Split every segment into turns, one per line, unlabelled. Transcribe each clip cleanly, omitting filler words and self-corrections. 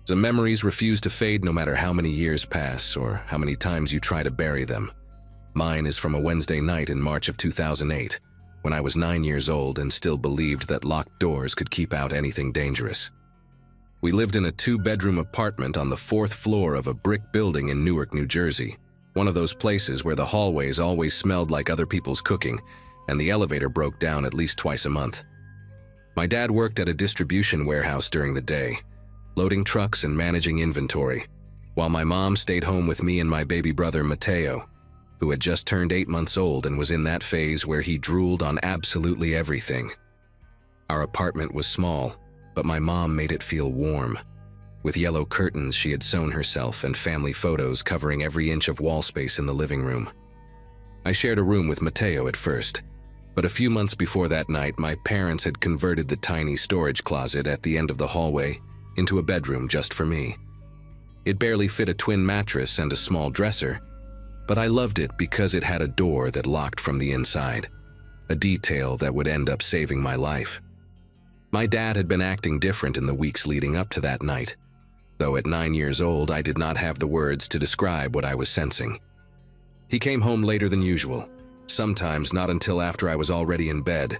The memories refuse to fade no matter how many years pass or how many times you try to bury them. Mine is from a Wednesday night in March of 2008, when I was 9 years old and still believed that locked doors could keep out anything dangerous. We lived in a 2-bedroom apartment on the 4th floor of a brick building in Newark, New Jersey, one of those places where the hallways always smelled like other people's cooking and the elevator broke down at least twice a month. My dad worked at a distribution warehouse during the day, loading trucks and managing inventory, while my mom stayed home with me and my baby brother Mateo, who had just turned 8 months old and was in that phase where he drooled on absolutely everything. Our apartment was small, but my mom made it feel warm. With yellow curtains she had sewn herself and family photos covering every inch of wall space in the living room. I shared a room with Mateo at first, but a few months before that night my parents had converted the tiny storage closet at the end of the hallway into a bedroom just for me. It barely fit a twin mattress and a small dresser, but I loved it because it had a door that locked from the inside, a detail that would end up saving my life. My dad had been acting different in the weeks leading up to that night, though at 9 years old I did not have the words to describe what I was sensing. He came home later than usual, sometimes not until after I was already in bed,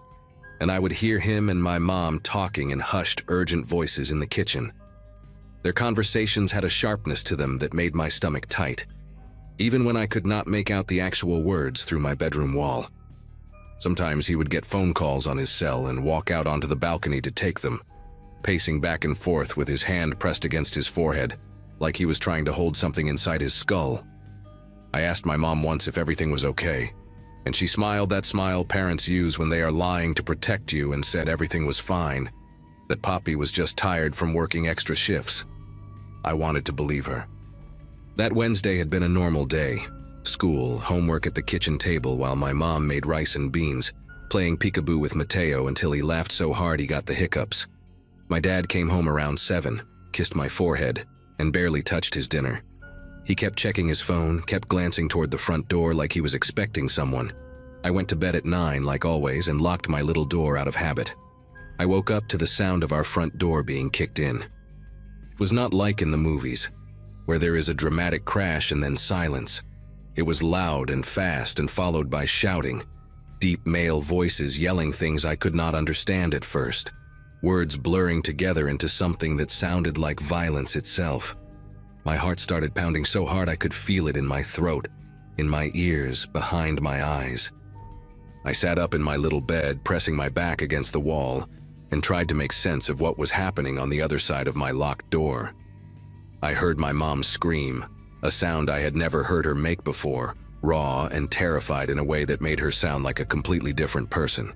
and I would hear him and my mom talking in hushed, urgent voices in the kitchen. Their conversations had a sharpness to them that made my stomach tight, even when I could not make out the actual words through my bedroom wall. Sometimes he would get phone calls on his cell and walk out onto the balcony to take them, pacing back and forth with his hand pressed against his forehead, like he was trying to hold something inside his skull. I asked my mom once if everything was okay, and she smiled that smile parents use when they are lying to protect you and said everything was fine, that Poppy was just tired from working extra shifts. I wanted to believe her. That Wednesday had been a normal day. School, homework at the kitchen table while my mom made rice and beans, playing peekaboo with Mateo until he laughed so hard he got the hiccups. My dad came home around 7, kissed my forehead, and barely touched his dinner. He kept checking his phone, kept glancing toward the front door like he was expecting someone. I went to bed at 9 like always and locked my little door out of habit. I woke up to the sound of our front door being kicked in. It was not like in the movies, where there is a dramatic crash and then silence. It was loud and fast and followed by shouting, deep male voices yelling things I could not understand at first, words blurring together into something that sounded like violence itself. My heart started pounding so hard I could feel it in my throat, in my ears, behind my eyes. I sat up in my little bed, pressing my back against the wall, and tried to make sense of what was happening on the other side of my locked door. I heard my mom scream, a sound I had never heard her make before, raw and terrified in a way that made her sound like a completely different person.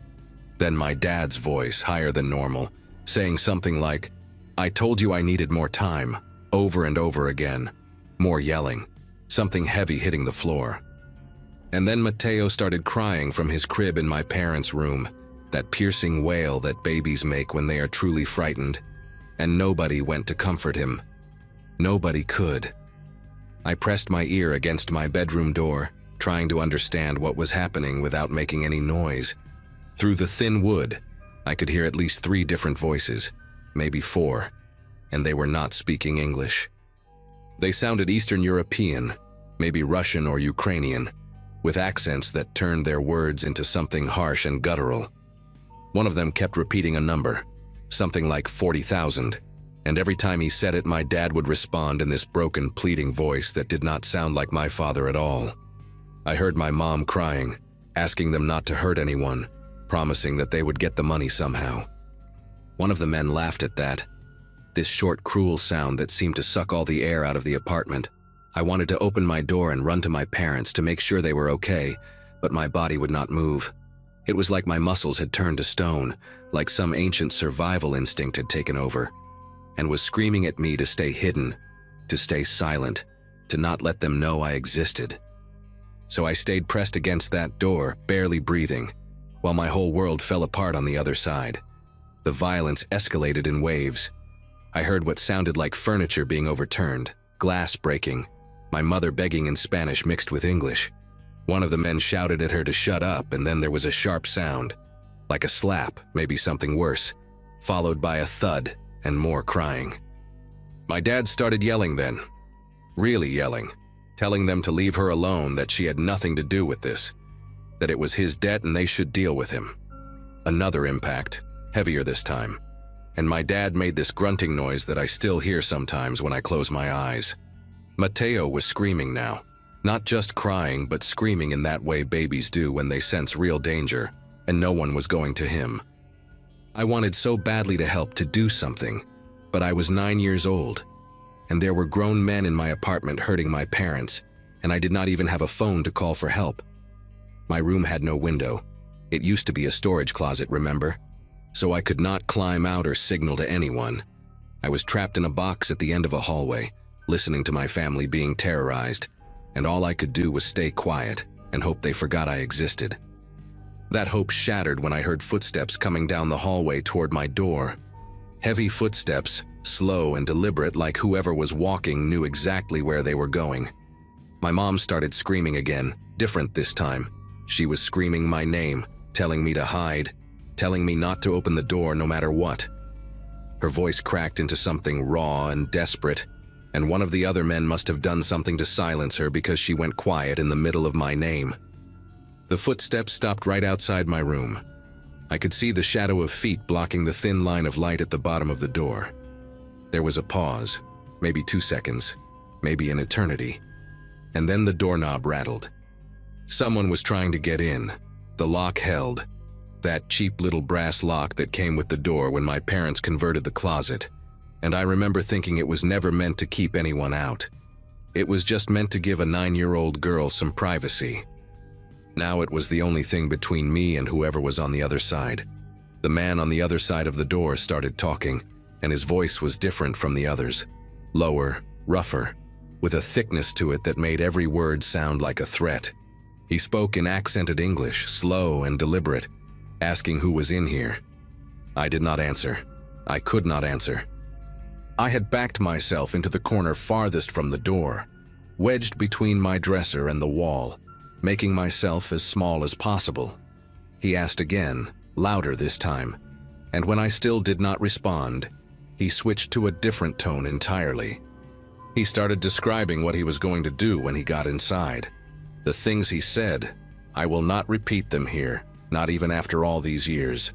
Then my dad's voice, higher than normal, saying something like, "I told you I needed more time," over and over again. More yelling, something heavy hitting the floor. And then Mateo started crying from his crib in my parents' room, that piercing wail that babies make when they are truly frightened, and nobody went to comfort him. Nobody could. I pressed my ear against my bedroom door, trying to understand what was happening without making any noise. Through the thin wood, I could hear at least 3 different voices, maybe 4, and they were not speaking English. They sounded Eastern European, maybe Russian or Ukrainian, with accents that turned their words into something harsh and guttural. One of them kept repeating a number, something like 40,000, and every time he said it, my dad would respond in this broken, pleading voice that did not sound like my father at all. I heard my mom crying, asking them not to hurt anyone, promising that they would get the money somehow. One of the men laughed at that, this short, cruel sound that seemed to suck all the air out of the apartment. I wanted to open my door and run to my parents to make sure they were okay, but my body would not move. It was like my muscles had turned to stone, like some ancient survival instinct had taken over, and was screaming at me to stay hidden, to stay silent, to not let them know I existed. So I stayed pressed against that door, barely breathing, while my whole world fell apart on the other side. The violence escalated in waves. I heard what sounded like furniture being overturned, glass breaking, my mother begging in Spanish mixed with English. One of the men shouted at her to shut up, and then there was a sharp sound, like a slap, maybe something worse, followed by a thud and more crying. My dad started yelling then, really yelling, telling them to leave her alone, that she had nothing to do with this, that it was his debt and they should deal with him. Another impact, heavier this time, and my dad made this grunting noise that I still hear sometimes when I close my eyes. Mateo was screaming now, not just crying, but screaming in that way babies do when they sense real danger, and no one was going to him. I wanted so badly to help, to do something, but I was 9 years old, and there were grown men in my apartment hurting my parents, and I did not even have a phone to call for help. My room had no window. It used to be a storage closet, remember? So I could not climb out or signal to anyone. I was trapped in a box at the end of a hallway, listening to my family being terrorized, and all I could do was stay quiet and hope they forgot I existed. That hope shattered when I heard footsteps coming down the hallway toward my door. Heavy footsteps, slow and deliberate, like whoever was walking knew exactly where they were going. My mom started screaming again, different this time. She was screaming my name, telling me to hide, telling me not to open the door no matter what. Her voice cracked into something raw and desperate, and one of the other men must have done something to silence her because she went quiet in the middle of my name. The footsteps stopped right outside my room. I could see the shadow of feet blocking the thin line of light at the bottom of the door. There was a pause, maybe 2 seconds, maybe an eternity, and then the doorknob rattled. Someone was trying to get in. The lock held, that cheap little brass lock that came with the door when my parents converted the closet, and I remember thinking it was never meant to keep anyone out. It was just meant to give a 9-year-old girl some privacy. Now it was the only thing between me and whoever was on the other side. The man on the other side of the door started talking, and his voice was different from the others. Lower, rougher, with a thickness to it that made every word sound like a threat. He spoke in accented English, slow and deliberate, asking who was in here. I did not answer. I could not answer. I had backed myself into the corner farthest from the door, wedged between my dresser and the wall, making myself as small as possible. He asked again, louder this time, and when I still did not respond, he switched to a different tone entirely. He started describing what he was going to do when he got inside. The things he said, I will not repeat them here, not even after all these years.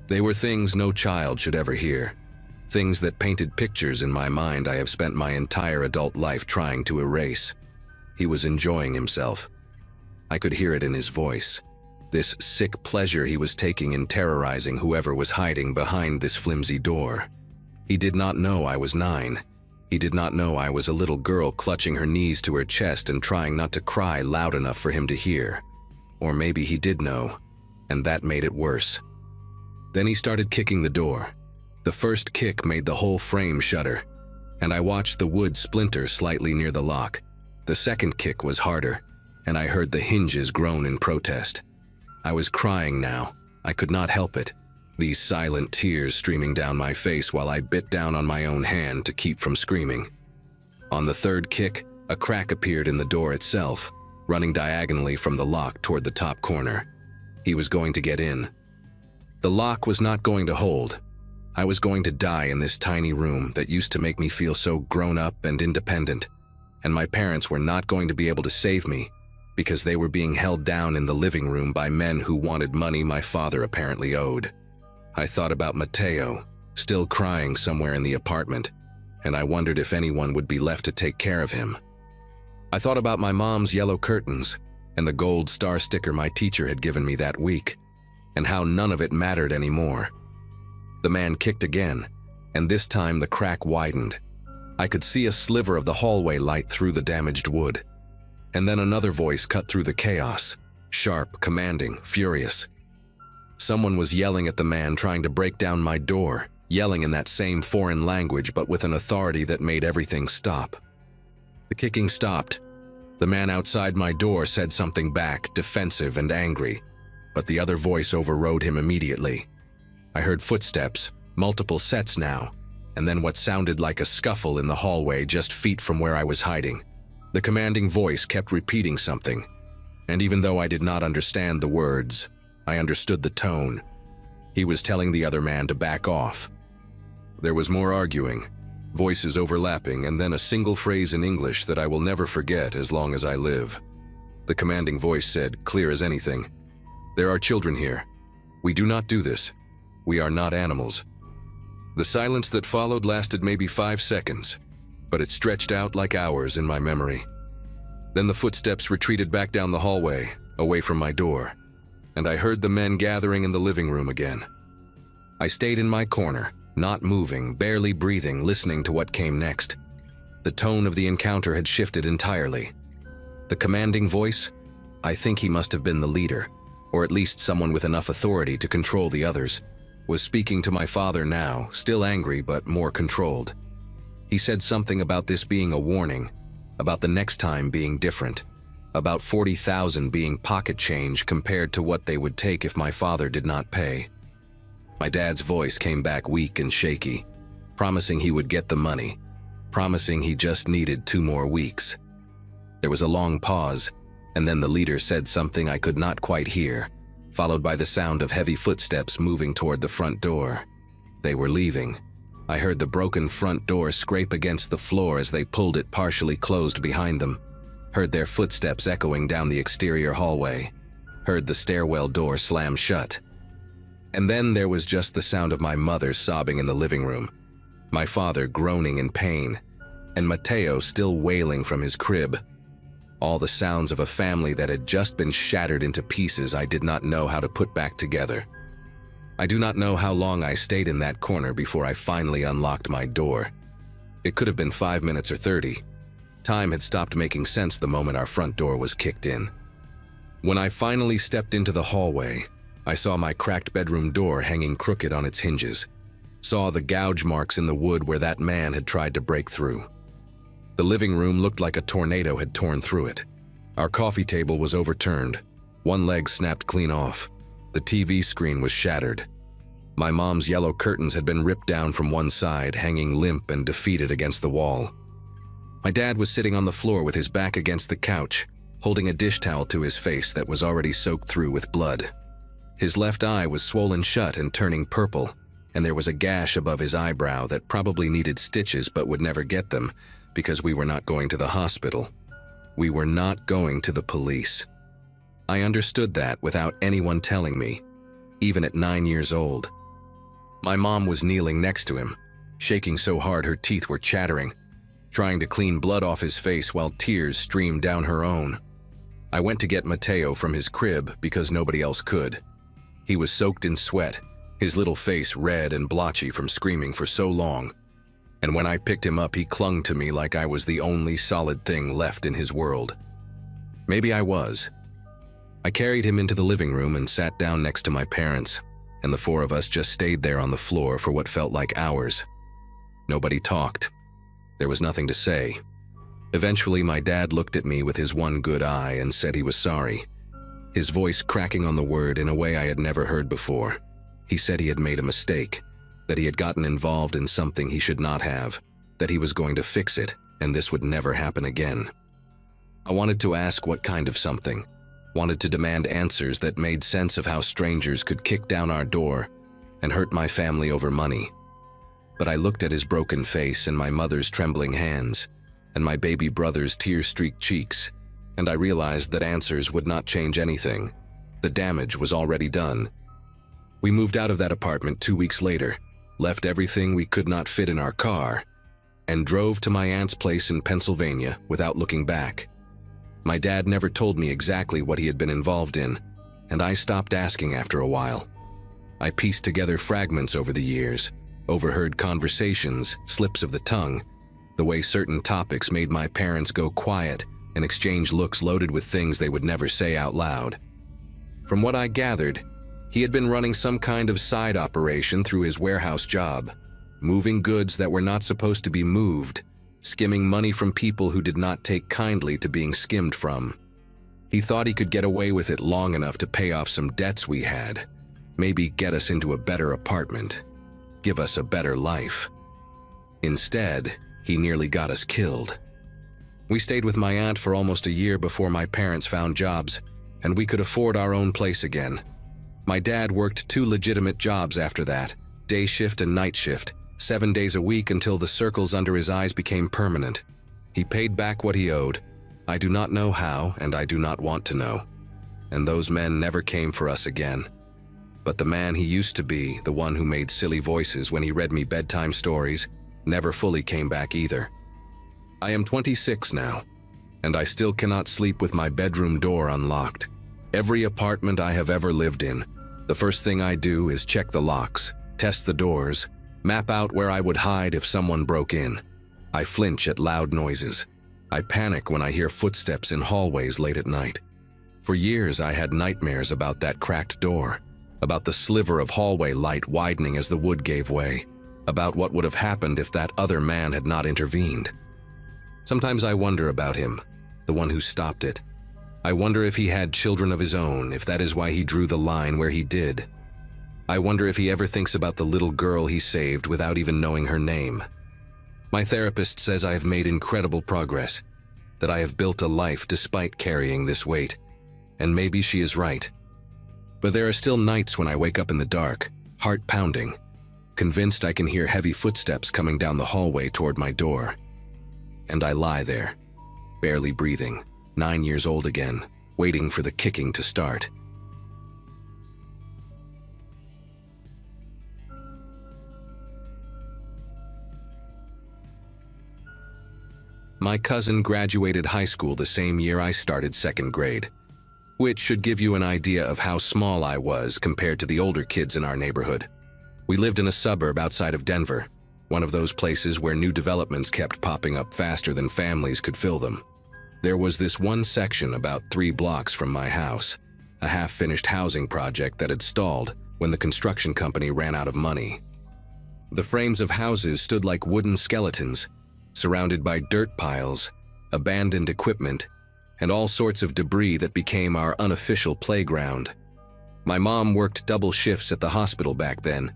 They were things no child should ever hear. Things that painted pictures in my mind I have spent my entire adult life trying to erase. He was enjoying himself. I could hear it in his voice. This sick pleasure he was taking in terrorizing whoever was hiding behind this flimsy door. He did not know I was 9. He did not know I was a little girl clutching her knees to her chest and trying not to cry loud enough for him to hear. Or maybe he did know, and that made it worse. Then he started kicking the door. The first kick made the whole frame shudder, and I watched the wood splinter slightly near the lock. The second kick was harder, and I heard the hinges groan in protest. I was crying now. I could not help it, these silent tears streaming down my face while I bit down on my own hand to keep from screaming. On the third kick, a crack appeared in the door itself, running diagonally from the lock toward the top corner. He was going to get in. The lock was not going to hold. I was going to die in this tiny room that used to make me feel so grown up and independent, and my parents were not going to be able to save me because they were being held down in the living room by men who wanted money my father apparently owed. I thought about Mateo, still crying somewhere in the apartment, and I wondered if anyone would be left to take care of him. I thought about my mom's yellow curtains and the gold star sticker my teacher had given me that week, and how none of it mattered anymore. The man kicked again, and this time the crack widened. I could see a sliver of the hallway light through the damaged wood. And then another voice cut through the chaos, sharp, commanding, furious. Someone was yelling at the man trying to break down my door, yelling in that same foreign language but with an authority that made everything stop. The kicking stopped. The man outside my door said something back, defensive and angry, but the other voice overrode him immediately. I heard footsteps, multiple sets now, and then what sounded like a scuffle in the hallway just feet from where I was hiding. The commanding voice kept repeating something, and even though I did not understand the words, I understood the tone. He was telling the other man to back off. There was more arguing, voices overlapping, and then a single phrase in English that I will never forget as long as I live. The commanding voice said, clear as anything, "There are children here. We do not do this. We are not animals." The silence that followed lasted maybe 5 seconds, but it stretched out like hours in my memory. Then the footsteps retreated back down the hallway, away from my door, and I heard the men gathering in the living room again. I stayed in my corner, not moving, barely breathing, listening to what came next. The tone of the encounter had shifted entirely. The commanding voice? I think he must have been the leader, or at least someone with enough authority to control the others, was speaking to my father now, still angry but more controlled. He said something about this being a warning, about the next time being different, about 40,000 being pocket change compared to what they would take if my father did not pay. My dad's voice came back weak and shaky, promising he would get the money, promising he just needed 2 more weeks. There was a long pause, and then the leader said something I could not quite hear, followed by the sound of heavy footsteps moving toward the front door. They were leaving. I heard the broken front door scrape against the floor as they pulled it partially closed behind them, heard their footsteps echoing down the exterior hallway, heard the stairwell door slam shut. And then there was just the sound of my mother sobbing in the living room, my father groaning in pain, and Mateo still wailing from his crib. All the sounds of a family that had just been shattered into pieces I did not know how to put back together. I do not know how long I stayed in that corner before I finally unlocked my door. It could have been 5 minutes or 30. Time had stopped making sense the moment our front door was kicked in. When I finally stepped into the hallway, I saw my cracked bedroom door hanging crooked on its hinges, saw the gouge marks in the wood where that man had tried to break through. The living room looked like a tornado had torn through it. Our coffee table was overturned. One leg snapped clean off. The TV screen was shattered. My mom's yellow curtains had been ripped down from one side, hanging limp and defeated against the wall. My dad was sitting on the floor with his back against the couch, holding a dish towel to his face that was already soaked through with blood. His left eye was swollen shut and turning purple, and there was a gash above his eyebrow that probably needed stitches but would never get them because we were not going to the hospital. We were not going to the police. I understood that without anyone telling me, even at 9 years old. My mom was kneeling next to him, shaking so hard her teeth were chattering, trying to clean blood off his face while tears streamed down her own. I went to get Mateo from his crib because nobody else could. He was soaked in sweat, his little face red and blotchy from screaming for so long. And when I picked him up, he clung to me like I was the only solid thing left in his world. Maybe I was. I carried him into the living room and sat down next to my parents, and the 4 of us just stayed there on the floor for what felt like hours. Nobody talked. There was nothing to say. Eventually, my dad looked at me with his one good eye and said he was sorry, his voice cracking on the word in a way I had never heard before. He said he had made a mistake, that he had gotten involved in something he should not have, that he was going to fix it, and this would never happen again. I wanted to ask what kind of something, wanted to demand answers that made sense of how strangers could kick down our door and hurt my family over money. But I looked at his broken face and my mother's trembling hands and my baby brother's tear-streaked cheeks, and I realized that answers would not change anything. The damage was already done. We moved out of that apartment 2 weeks later, left everything we could not fit in our car, and drove to my aunt's place in Pennsylvania without looking back. My dad never told me exactly what he had been involved in, and I stopped asking after a while. I pieced together fragments over the years, overheard conversations, slips of the tongue, the way certain topics made my parents go quiet and exchange looks loaded with things they would never say out loud. From what I gathered, he had been running some kind of side operation through his warehouse job, moving goods that were not supposed to be moved, skimming money from people who did not take kindly to being skimmed from. He thought he could get away with it long enough to pay off some debts we had, maybe get us into a better apartment, give us a better life. Instead, he nearly got us killed. We stayed with my aunt for almost a year before my parents found jobs, and we could afford our own place again. My dad worked 2 legitimate jobs after that, day shift and night shift, 7 days a week until the circles under his eyes became permanent. He paid back what he owed. I do not know how, and I do not want to know. And those men never came for us again. But the man he used to be, the one who made silly voices when he read me bedtime stories, never fully came back either. I am 26 now, and I still cannot sleep with my bedroom door unlocked. Every apartment I have ever lived in, the first thing I do is check the locks, test the doors, map out where I would hide if someone broke in. I flinch at loud noises. I panic when I hear footsteps in hallways late at night. For years I had nightmares about that cracked door, about the sliver of hallway light widening as the wood gave way, about what would have happened if that other man had not intervened. Sometimes I wonder about him, the one who stopped it. I wonder if he had children of his own, if that is why he drew the line where he did. I wonder if he ever thinks about the little girl he saved without even knowing her name. My therapist says I have made incredible progress, that I have built a life despite carrying this weight, and maybe she is right. But there are still nights when I wake up in the dark, heart pounding, convinced I can hear heavy footsteps coming down the hallway toward my door. And I lie there, barely breathing, 9 years old again, waiting for the kicking to start. My cousin graduated high school the same year I started second grade, which should give you an idea of how small I was compared to the older kids in our neighborhood. We lived in a suburb outside of Denver, one of those places where new developments kept popping up faster than families could fill them. There was this one section about 3 blocks from my house, a half-finished housing project that had stalled when the construction company ran out of money. The frames of houses stood like wooden skeletons, surrounded by dirt piles, abandoned equipment, and all sorts of debris that became our unofficial playground. My mom worked double shifts at the hospital back then,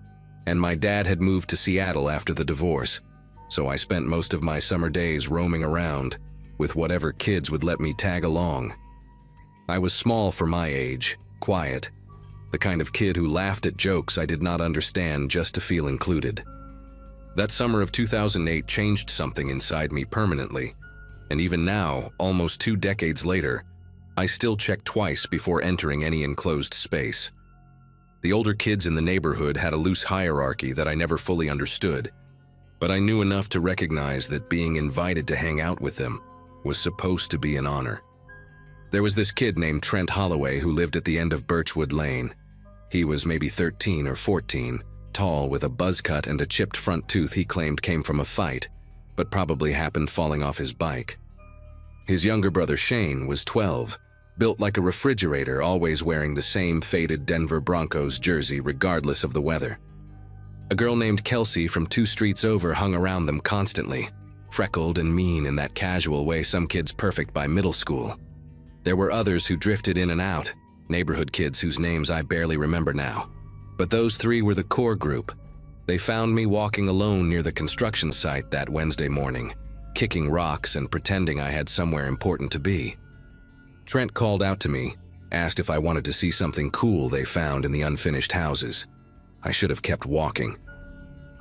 and my dad had moved to Seattle after the divorce, so I spent most of my summer days roaming around, with whatever kids would let me tag along. I was small for my age, quiet, the kind of kid who laughed at jokes I did not understand just to feel included. That summer of 2008 changed something inside me permanently, and even now, almost 2 decades later, I still check twice before entering any enclosed space. The older kids in the neighborhood had a loose hierarchy that I never fully understood, but I knew enough to recognize that being invited to hang out with them was supposed to be an honor. There was this kid named Trent Holloway who lived at the end of Birchwood Lane. He was maybe 13 or 14, tall with a buzz cut and a chipped front tooth he claimed came from a fight, but probably happened falling off his bike. His younger brother Shane was 12, built like a refrigerator, always wearing the same faded Denver Broncos jersey regardless of the weather. A girl named Kelsey from 2 streets over hung around them constantly, freckled and mean in that casual way some kids perfect by middle school. There were others who drifted in and out, neighborhood kids whose names I barely remember now. But those 3 were the core group. They found me walking alone near the construction site that Wednesday morning, kicking rocks and pretending I had somewhere important to be. Trent called out to me, asked if I wanted to see something cool they found in the unfinished houses. I should have kept walking.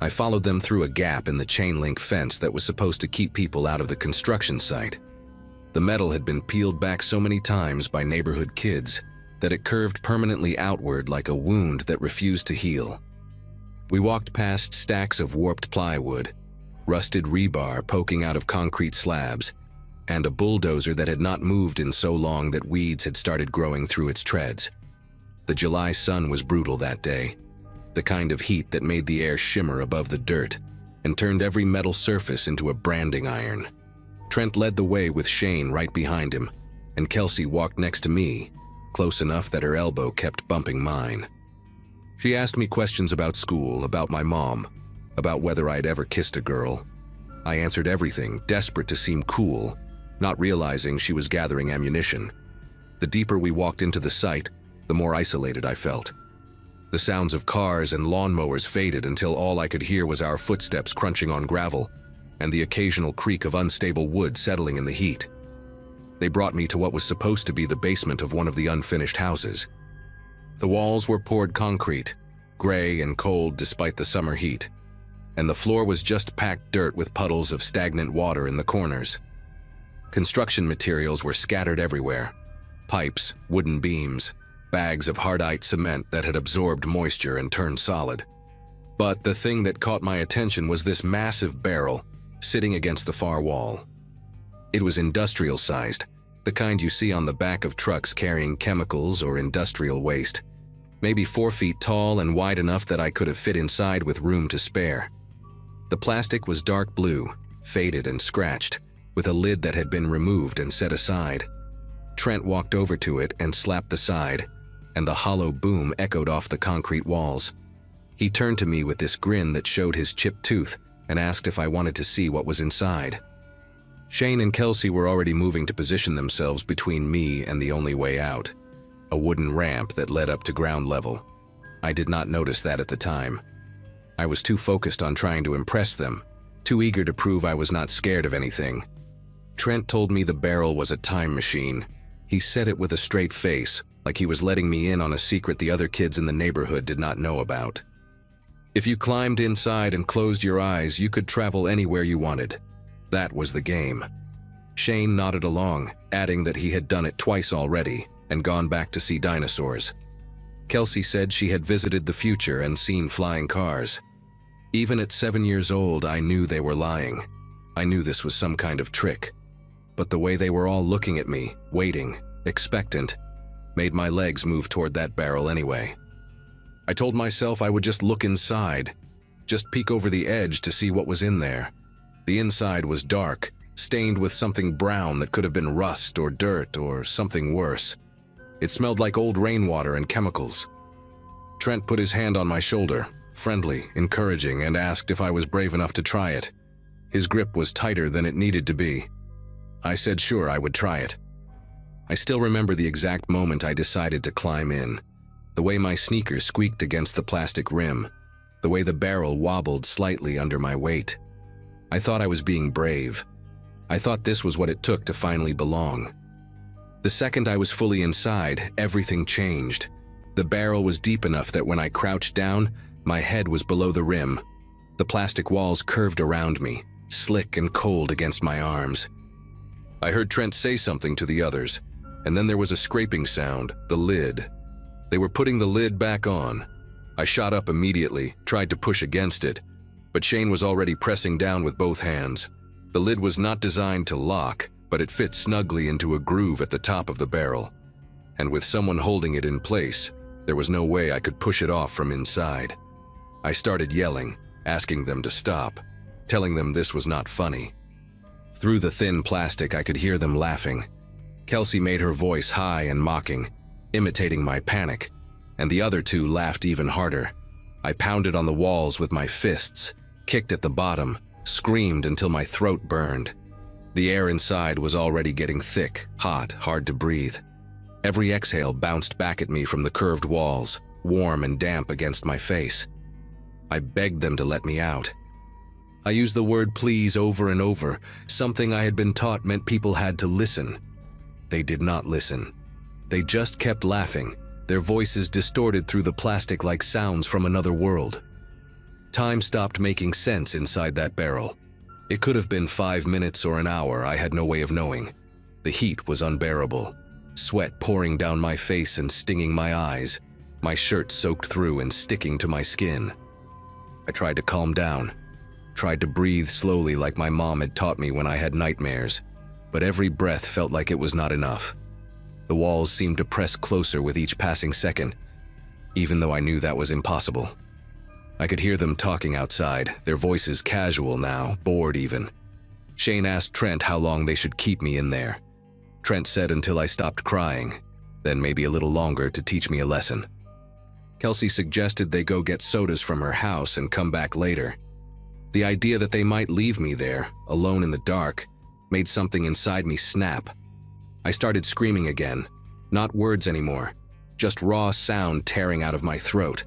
I followed them through a gap in the chain-link fence that was supposed to keep people out of the construction site. The metal had been peeled back so many times by neighborhood kids that it curved permanently outward like a wound that refused to heal. We walked past stacks of warped plywood, rusted rebar poking out of concrete slabs, and a bulldozer that had not moved in so long that weeds had started growing through its treads. The July sun was brutal that day, the kind of heat that made the air shimmer above the dirt and turned every metal surface into a branding iron. Trent led the way with Shane right behind him, and Kelsey walked next to me, close enough that her elbow kept bumping mine. She asked me questions about school, about my mom, about whether I'd ever kissed a girl. I answered everything, desperate to seem cool, not realizing she was gathering ammunition. The deeper we walked into the site, the more isolated I felt. The sounds of cars and lawnmowers faded until all I could hear was our footsteps crunching on gravel and the occasional creak of unstable wood settling in the heat. They brought me to what was supposed to be the basement of one of the unfinished houses. The walls were poured concrete, gray and cold despite the summer heat. and the floor was just packed dirt with puddles of stagnant water in the corners. Construction materials were scattered everywhere. Pipes, wooden beams, bags of hardite cement that had absorbed moisture and turned solid. But the thing that caught my attention was this massive barrel sitting against the far wall. It was industrial-sized, the kind you see on the back of trucks carrying chemicals or industrial waste. Maybe 4 feet tall and wide enough that I could have fit inside with room to spare. The plastic was dark blue, faded and scratched, with a lid that had been removed and set aside. Trent walked over to it and slapped the side, and the hollow boom echoed off the concrete walls. He turned to me with this grin that showed his chipped tooth and asked if I wanted to see what was inside. Shane and Kelsey were already moving to position themselves between me and the only way out, a wooden ramp that led up to ground level. I did not notice that at the time. I was too focused on trying to impress them, too eager to prove I was not scared of anything. Trent told me the barrel was a time machine. He said it with a straight face, like he was letting me in on a secret the other kids in the neighborhood did not know about. If you climbed inside and closed your eyes, you could travel anywhere you wanted. That was the game. Shane nodded along, adding that he had done it twice already and gone back to see dinosaurs. Kelsey said she had visited the future and seen flying cars. Even at 7 years old, I knew they were lying. I knew this was some kind of trick. But the way they were all looking at me, waiting, expectant, made my legs move toward that barrel anyway. I told myself I would just look inside, just peek over the edge to see what was in there. The inside was dark, stained with something brown that could have been rust or dirt or something worse. It smelled like old rainwater and chemicals. Trent put his hand on my shoulder, friendly, encouraging, and asked if I was brave enough to try it. His grip was tighter than it needed to be. I said sure I would try it. I still remember the exact moment I decided to climb in. The way my sneakers squeaked against the plastic rim. The way the barrel wobbled slightly under my weight. I thought I was being brave. I thought this was what it took to finally belong. The second I was fully inside, everything changed. The barrel was deep enough that when I crouched down, my head was below the rim. The plastic walls curved around me, slick and cold against my arms. I heard Trent say something to the others, and then there was a scraping sound, the lid. They were putting the lid back on. I shot up immediately, tried to push against it, but Shane was already pressing down with both hands. The lid was not designed to lock, but it fit snugly into a groove at the top of the barrel. And with someone holding it in place, there was no way I could push it off from inside. I started yelling, asking them to stop, telling them this was not funny. Through the thin plastic, I could hear them laughing. Kelsey made her voice high and mocking, imitating my panic, and the other two laughed even harder. I pounded on the walls with my fists, kicked at the bottom, screamed until my throat burned. The air inside was already getting thick, hot, hard to breathe. Every exhale bounced back at me from the curved walls, warm and damp against my face. I begged them to let me out. I used the word please over and over, something I had been taught meant people had to listen. They did not listen. They just kept laughing, their voices distorted through the plastic like sounds from another world. Time stopped making sense inside that barrel. It could have been 5 minutes or an hour, I had no way of knowing. The heat was unbearable, sweat pouring down my face and stinging my eyes, my shirt soaked through and sticking to my skin. I tried to calm down, tried to breathe slowly like my mom had taught me when I had nightmares, but every breath felt like it was not enough. The walls seemed to press closer with each passing second, even though I knew that was impossible. I could hear them talking outside, their voices casual now, bored even. Shane asked Trent how long they should keep me in there. Trent said until I stopped crying, then maybe a little longer to teach me a lesson. Kelsey suggested they go get sodas from her house and come back later. The idea that they might leave me there, alone in the dark, made something inside me snap. I started screaming again, not words anymore, just raw sound tearing out of my throat.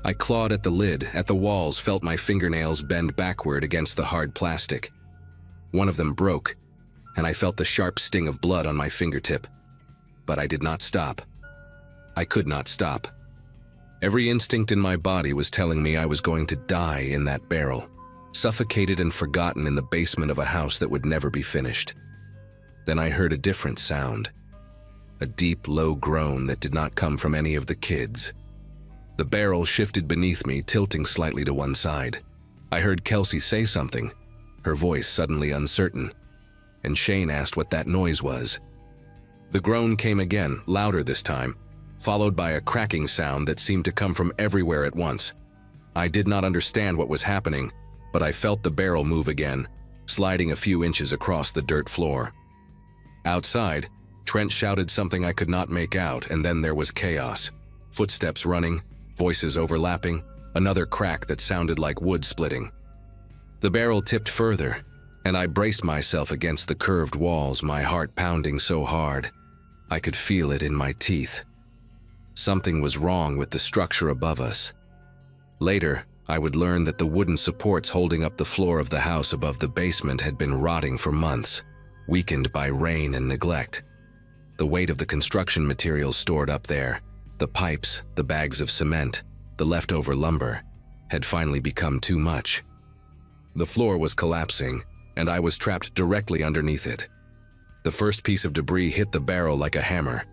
I clawed at the lid, at the walls, felt my fingernails bend backward against the hard plastic. One of them broke, and I felt the sharp sting of blood on my fingertip. But I did not stop. I could not stop. Every instinct in my body was telling me I was going to die in that barrel, suffocated and forgotten in the basement of a house that would never be finished. Then I heard a different sound, a deep, low groan that did not come from any of the kids. The barrel shifted beneath me, tilting slightly to one side. I heard Kelsey say something, her voice suddenly uncertain, and Shane asked what that noise was. The groan came again, louder this time, followed by a cracking sound that seemed to come from everywhere at once. I did not understand what was happening, but I felt the barrel move again, sliding a few inches across the dirt floor. Outside, Trent shouted something I could not make out, and then there was chaos. Footsteps running, voices overlapping, another crack that sounded like wood splitting. The barrel tipped further, and I braced myself against the curved walls, my heart pounding so hard. I could feel it in my teeth. Something was wrong with the structure above us. Later, I would learn that the wooden supports holding up the floor of the house above the basement had been rotting for months, weakened by rain and neglect. The weight of the construction materials stored up there, the pipes, the bags of cement, the leftover lumber, had finally become too much. The floor was collapsing, and I was trapped directly underneath it. The first piece of debris hit the barrel like a hammer.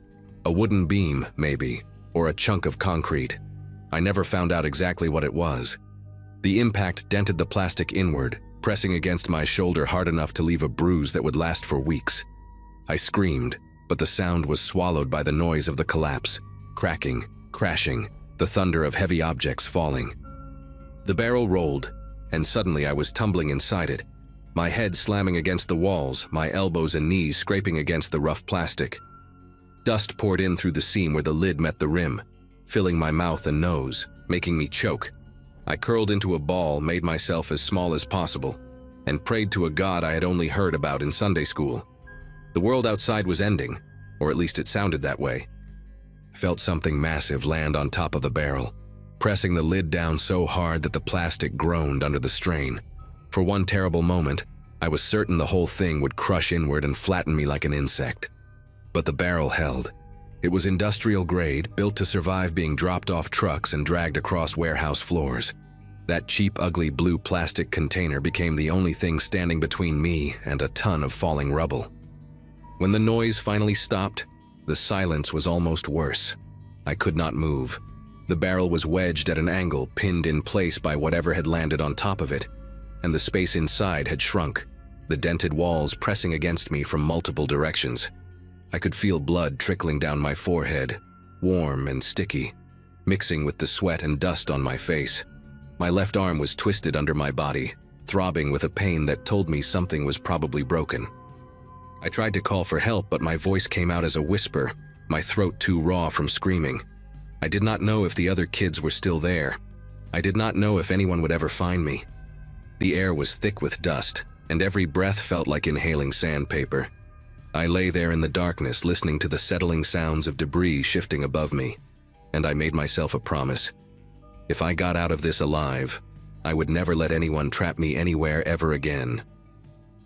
A wooden beam, maybe, or a chunk of concrete. I never found out exactly what it was. The impact dented the plastic inward, pressing against my shoulder hard enough to leave a bruise that would last for weeks. I screamed, but the sound was swallowed by the noise of the collapse, cracking, crashing, the thunder of heavy objects falling. The barrel rolled, and suddenly I was tumbling inside it, my head slamming against the walls, my elbows and knees scraping against the rough plastic. Dust poured in through the seam where the lid met the rim, filling my mouth and nose, making me choke. I curled into a ball, made myself as small as possible, and prayed to a God I had only heard about in Sunday school. The world outside was ending, or at least it sounded that way. I felt something massive land on top of the barrel, pressing the lid down so hard that the plastic groaned under the strain. For one terrible moment, I was certain the whole thing would crush inward and flatten me like an insect. But the barrel held. It was industrial grade, built to survive being dropped off trucks and dragged across warehouse floors. That cheap, ugly blue plastic container became the only thing standing between me and a ton of falling rubble. When the noise finally stopped, the silence was almost worse. I could not move. The barrel was wedged at an angle, pinned in place by whatever had landed on top of it, and the space inside had shrunk, the dented walls pressing against me from multiple directions. I could feel blood trickling down my forehead, warm and sticky, mixing with the sweat and dust on my face. My left arm was twisted under my body, throbbing with a pain that told me something was probably broken. I tried to call for help, but my voice came out as a whisper, my throat too raw from screaming. I did not know if the other kids were still there. I did not know if anyone would ever find me. The air was thick with dust, and every breath felt like inhaling sandpaper. I lay there in the darkness, listening to the settling sounds of debris shifting above me, and I made myself a promise. If I got out of this alive, I would never let anyone trap me anywhere ever again.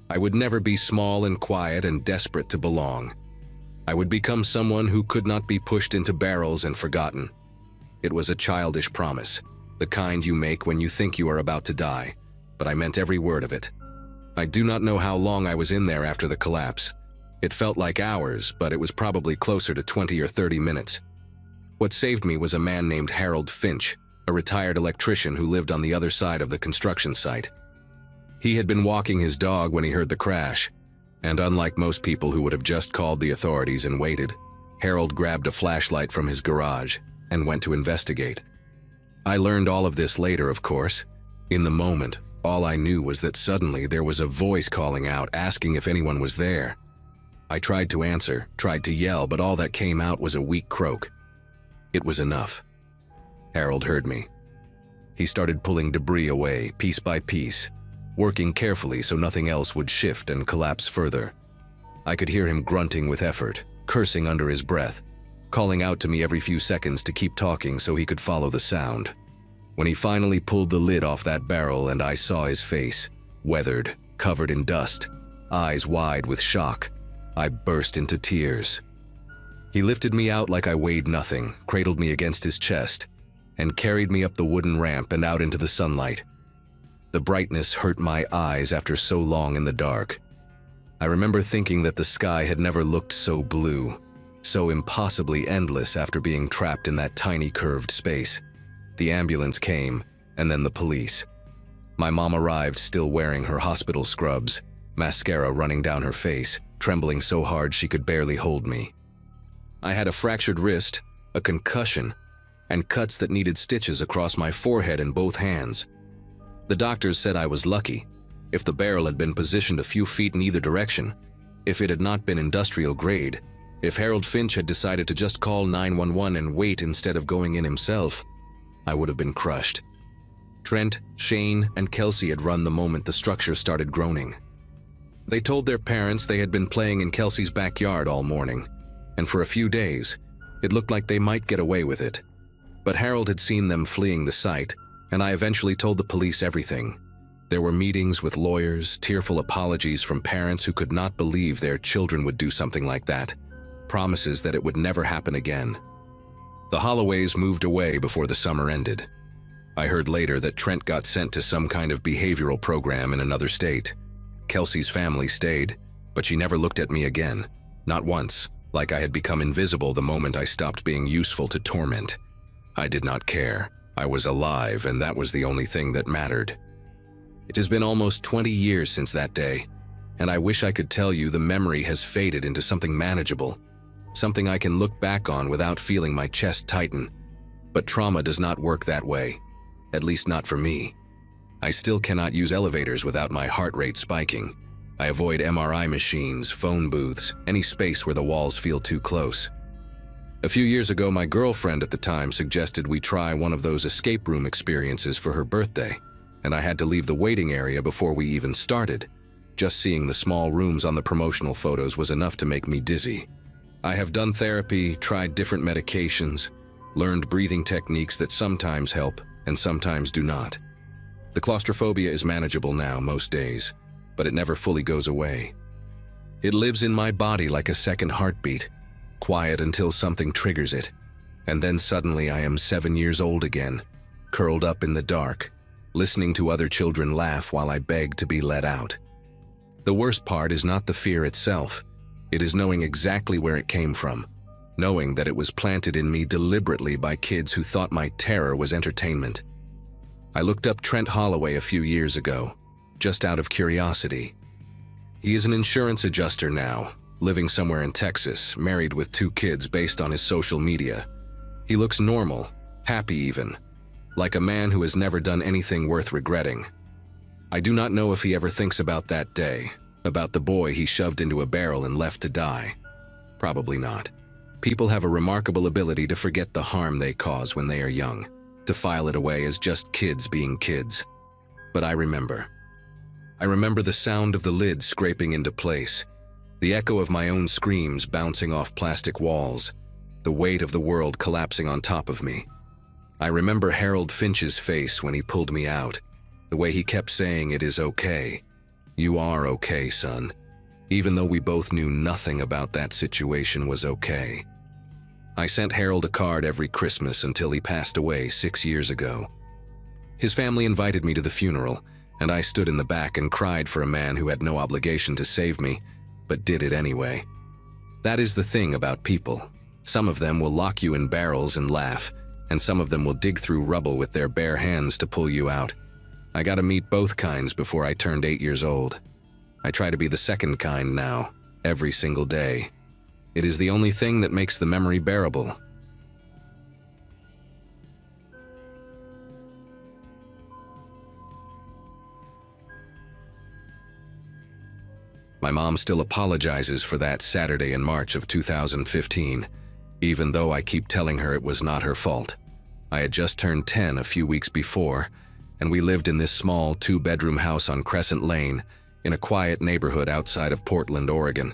I would never be small and quiet and desperate to belong. I would become someone who could not be pushed into barrels and forgotten. It was a childish promise, the kind you make when you think you are about to die, but I meant every word of it. I do not know how long I was in there after the collapse. It felt like hours, but it was probably closer to 20 or 30 minutes. What saved me was a man named Harold Finch, a retired electrician who lived on the other side of the construction site. He had been walking his dog when he heard the crash, and unlike most people who would have just called the authorities and waited, Harold grabbed a flashlight from his garage and went to investigate. I learned all of this later, of course. In the moment, all I knew was that suddenly there was a voice calling out, asking if anyone was there. I tried to answer, tried to yell, but all that came out was a weak croak. It was enough. Harold heard me. He started pulling debris away, piece by piece, working carefully so nothing else would shift and collapse further. I could hear him grunting with effort, cursing under his breath, calling out to me every few seconds to keep talking so he could follow the sound. When he finally pulled the lid off that barrel and I saw his face, weathered, covered in dust, eyes wide with shock, I burst into tears. He lifted me out like I weighed nothing, cradled me against his chest, and carried me up the wooden ramp and out into the sunlight. The brightness hurt my eyes after so long in the dark. I remember thinking that the sky had never looked so blue, so impossibly endless after being trapped in that tiny curved space. The ambulance came, and then the police. My mom arrived still wearing her hospital scrubs, mascara running down her face, trembling so hard she could barely hold me. I had a fractured wrist, a concussion, and cuts that needed stitches across my forehead and both hands. The doctors said I was lucky. If the barrel had been positioned a few feet in either direction, if it had not been industrial grade, if Harold Finch had decided to just call 911 and wait instead of going in himself, I would have been crushed. Trent, Shane, and Kelsey had run the moment the structure started groaning. They told their parents they had been playing in Kelsey's backyard all morning, and for a few days, it looked like they might get away with it. But Harold had seen them fleeing the site, and I eventually told the police everything. There were meetings with lawyers, tearful apologies from parents who could not believe their children would do something like that, promises that it would never happen again. The Holloways moved away before the summer ended. I heard later that Trent got sent to some kind of behavioral program in another state. Kelsey's family stayed, but she never looked at me again, not once, like I had become invisible the moment I stopped being useful to torment. I did not care. I was alive, and that was the only thing that mattered. It has been almost 20 years since that day, and I wish I could tell you the memory has faded into something manageable, something I can look back on without feeling my chest tighten. But trauma does not work that way, at least not for me. I still cannot use elevators without my heart rate spiking. I avoid MRI machines, phone booths, any space where the walls feel too close. A few years ago, my girlfriend at the time suggested we try one of those escape room experiences for her birthday, and I had to leave the waiting area before we even started. Just seeing the small rooms on the promotional photos was enough to make me dizzy. I have done therapy, tried different medications, learned breathing techniques that sometimes help and sometimes do not. The claustrophobia is manageable now most days, but it never fully goes away. It lives in my body like a second heartbeat, quiet until something triggers it, and then suddenly I am 7 years old again, curled up in the dark, listening to other children laugh while I beg to be let out. The worst part is not the fear itself. It is knowing exactly where it came from, knowing that it was planted in me deliberately by kids who thought my terror was entertainment. I looked up Trent Holloway a few years ago, just out of curiosity. He is an insurance adjuster now, living somewhere in Texas, married with 2 kids based on his social media. He looks normal, happy even, like a man who has never done anything worth regretting. I do not know if he ever thinks about that day, about the boy he shoved into a barrel and left to die. Probably not. People have a remarkable ability to forget the harm they cause when they are young, to file it away as just kids being kids. But I remember. I remember the sound of the lid scraping into place, the echo of my own screams bouncing off plastic walls, the weight of the world collapsing on top of me. I remember Harold Finch's face when he pulled me out, the way he kept saying, "It is okay. You are okay, son," even though we both knew nothing about that situation was okay. I sent Harold a card every Christmas until he passed away 6 years ago. His family invited me to the funeral, and I stood in the back and cried for a man who had no obligation to save me, but did it anyway. That is the thing about people. Some of them will lock you in barrels and laugh, and some of them will dig through rubble with their bare hands to pull you out. I got to meet both kinds before I turned 8 years old. I try to be the second kind now, every single day. It is the only thing that makes the memory bearable. My mom still apologizes for that Saturday in March of 2015, even though I keep telling her it was not her fault. I had just turned 10 a few weeks before, and we lived in this small 2-bedroom house on Crescent Lane in a quiet neighborhood outside of Portland, Oregon.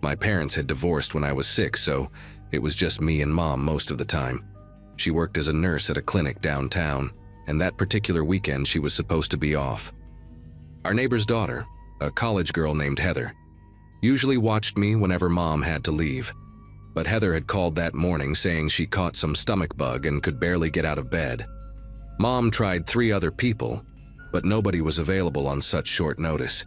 My parents had divorced when I was 6, so it was just me and Mom most of the time. She worked as a nurse at a clinic downtown, and that particular weekend she was supposed to be off. Our neighbor's daughter, a college girl named Heather, usually watched me whenever Mom had to leave. but Heather had called that morning saying she caught some stomach bug and could barely get out of bed. Mom tried 3 other people, but nobody was available on such short notice.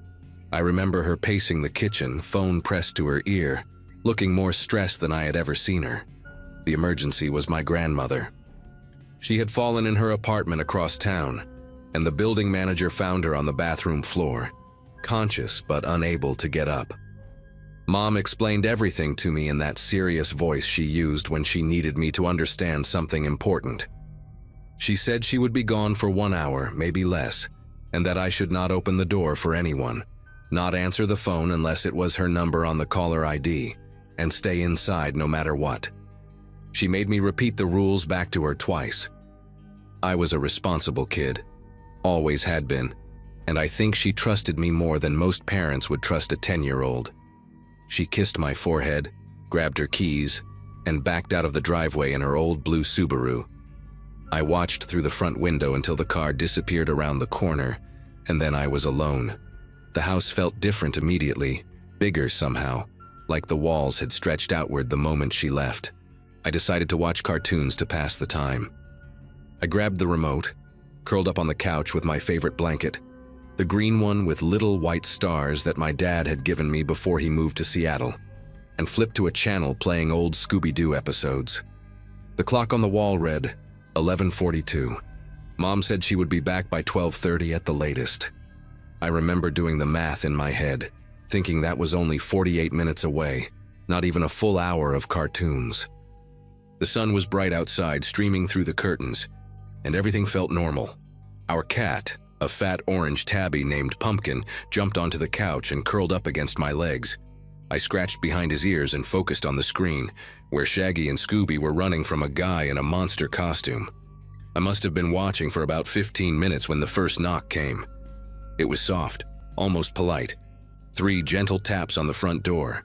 I remember her pacing the kitchen, phone pressed to her ear, looking more stressed than I had ever seen her. The emergency was my grandmother. She had fallen in her apartment across town, and the building manager found her on the bathroom floor, conscious but unable to get up. Mom explained everything to me in that serious voice she used when she needed me to understand something important. She said she would be gone for 1 hour, maybe less, and that I should not open the door for anyone, not answer the phone unless it was her number on the caller ID, and stay inside no matter what. She made me repeat the rules back to her twice. I was a responsible kid, always had been, and I think she trusted me more than most parents would trust a 10-year-old. She kissed my forehead, grabbed her keys, and backed out of the driveway in her old blue Subaru. I watched through the front window until the car disappeared around the corner, and then I was alone. The house felt different immediately, bigger somehow, like the walls had stretched outward the moment she left. I decided to watch cartoons to pass the time. I grabbed the remote, curled up on the couch with my favorite blanket, the green one with little white stars that my dad had given me before he moved to Seattle, and flipped to a channel playing old Scooby-Doo episodes. The clock on the wall read 11:42. Mom said she would be back by 12:30 at the latest. I remember doing the math in my head, thinking that was only 48 minutes away, not even a full hour of cartoons. The sun was bright outside, streaming through the curtains, and everything felt normal. Our cat, a fat orange tabby named Pumpkin, jumped onto the couch and curled up against my legs. I scratched behind his ears and focused on the screen, where Shaggy and Scooby were running from a guy in a monster costume. I must have been watching for about 15 minutes when the first knock came. It was soft, almost polite. 3 gentle taps on the front door.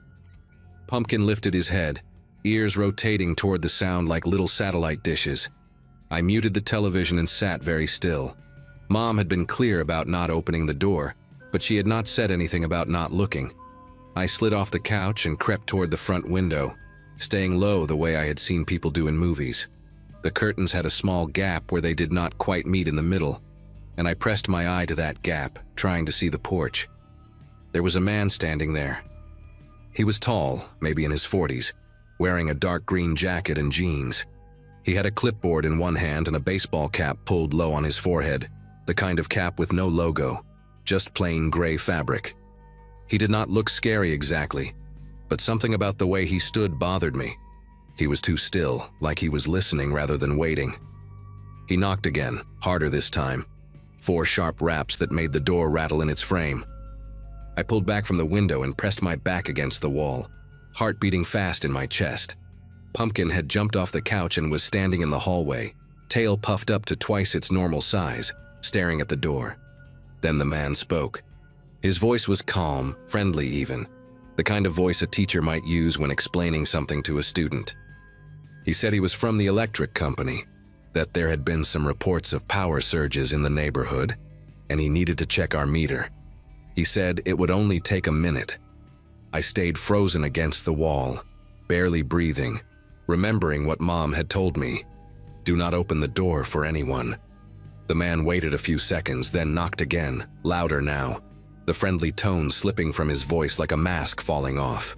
Pumpkin lifted his head, ears rotating toward the sound like little satellite dishes. I muted the television and sat very still. Mom had been clear about not opening the door, but she had not said anything about not looking. I slid off the couch and crept toward the front window, staying low the way I had seen people do in movies. The curtains had a small gap where they did not quite meet in the middle, and I pressed my eye to that gap, trying to see the porch. There was a man standing there. He was tall, maybe in his 40s, wearing a dark green jacket and jeans. He had a clipboard in one hand and a baseball cap pulled low on his forehead, the kind of cap with no logo, just plain gray fabric. He did not look scary exactly, but something about the way he stood bothered me. He was too still, like he was listening rather than waiting. He knocked again, harder this time. 4 sharp raps that made the door rattle in its frame. I pulled back from the window and pressed my back against the wall, heart beating fast in my chest. Pumpkin had jumped off the couch and was standing in the hallway, tail puffed up to twice its normal size, staring at the door. Then the man spoke. His voice was calm, friendly even, the kind of voice a teacher might use when explaining something to a student. He said he was from the electric company, that there had been some reports of power surges in the neighborhood, and he needed to check our meter. He said it would only take a minute. I stayed frozen against the wall, barely breathing, remembering what Mom had told me. Do not open the door for anyone. The man waited a few seconds, then knocked again, louder now, the friendly tone slipping from his voice like a mask falling off.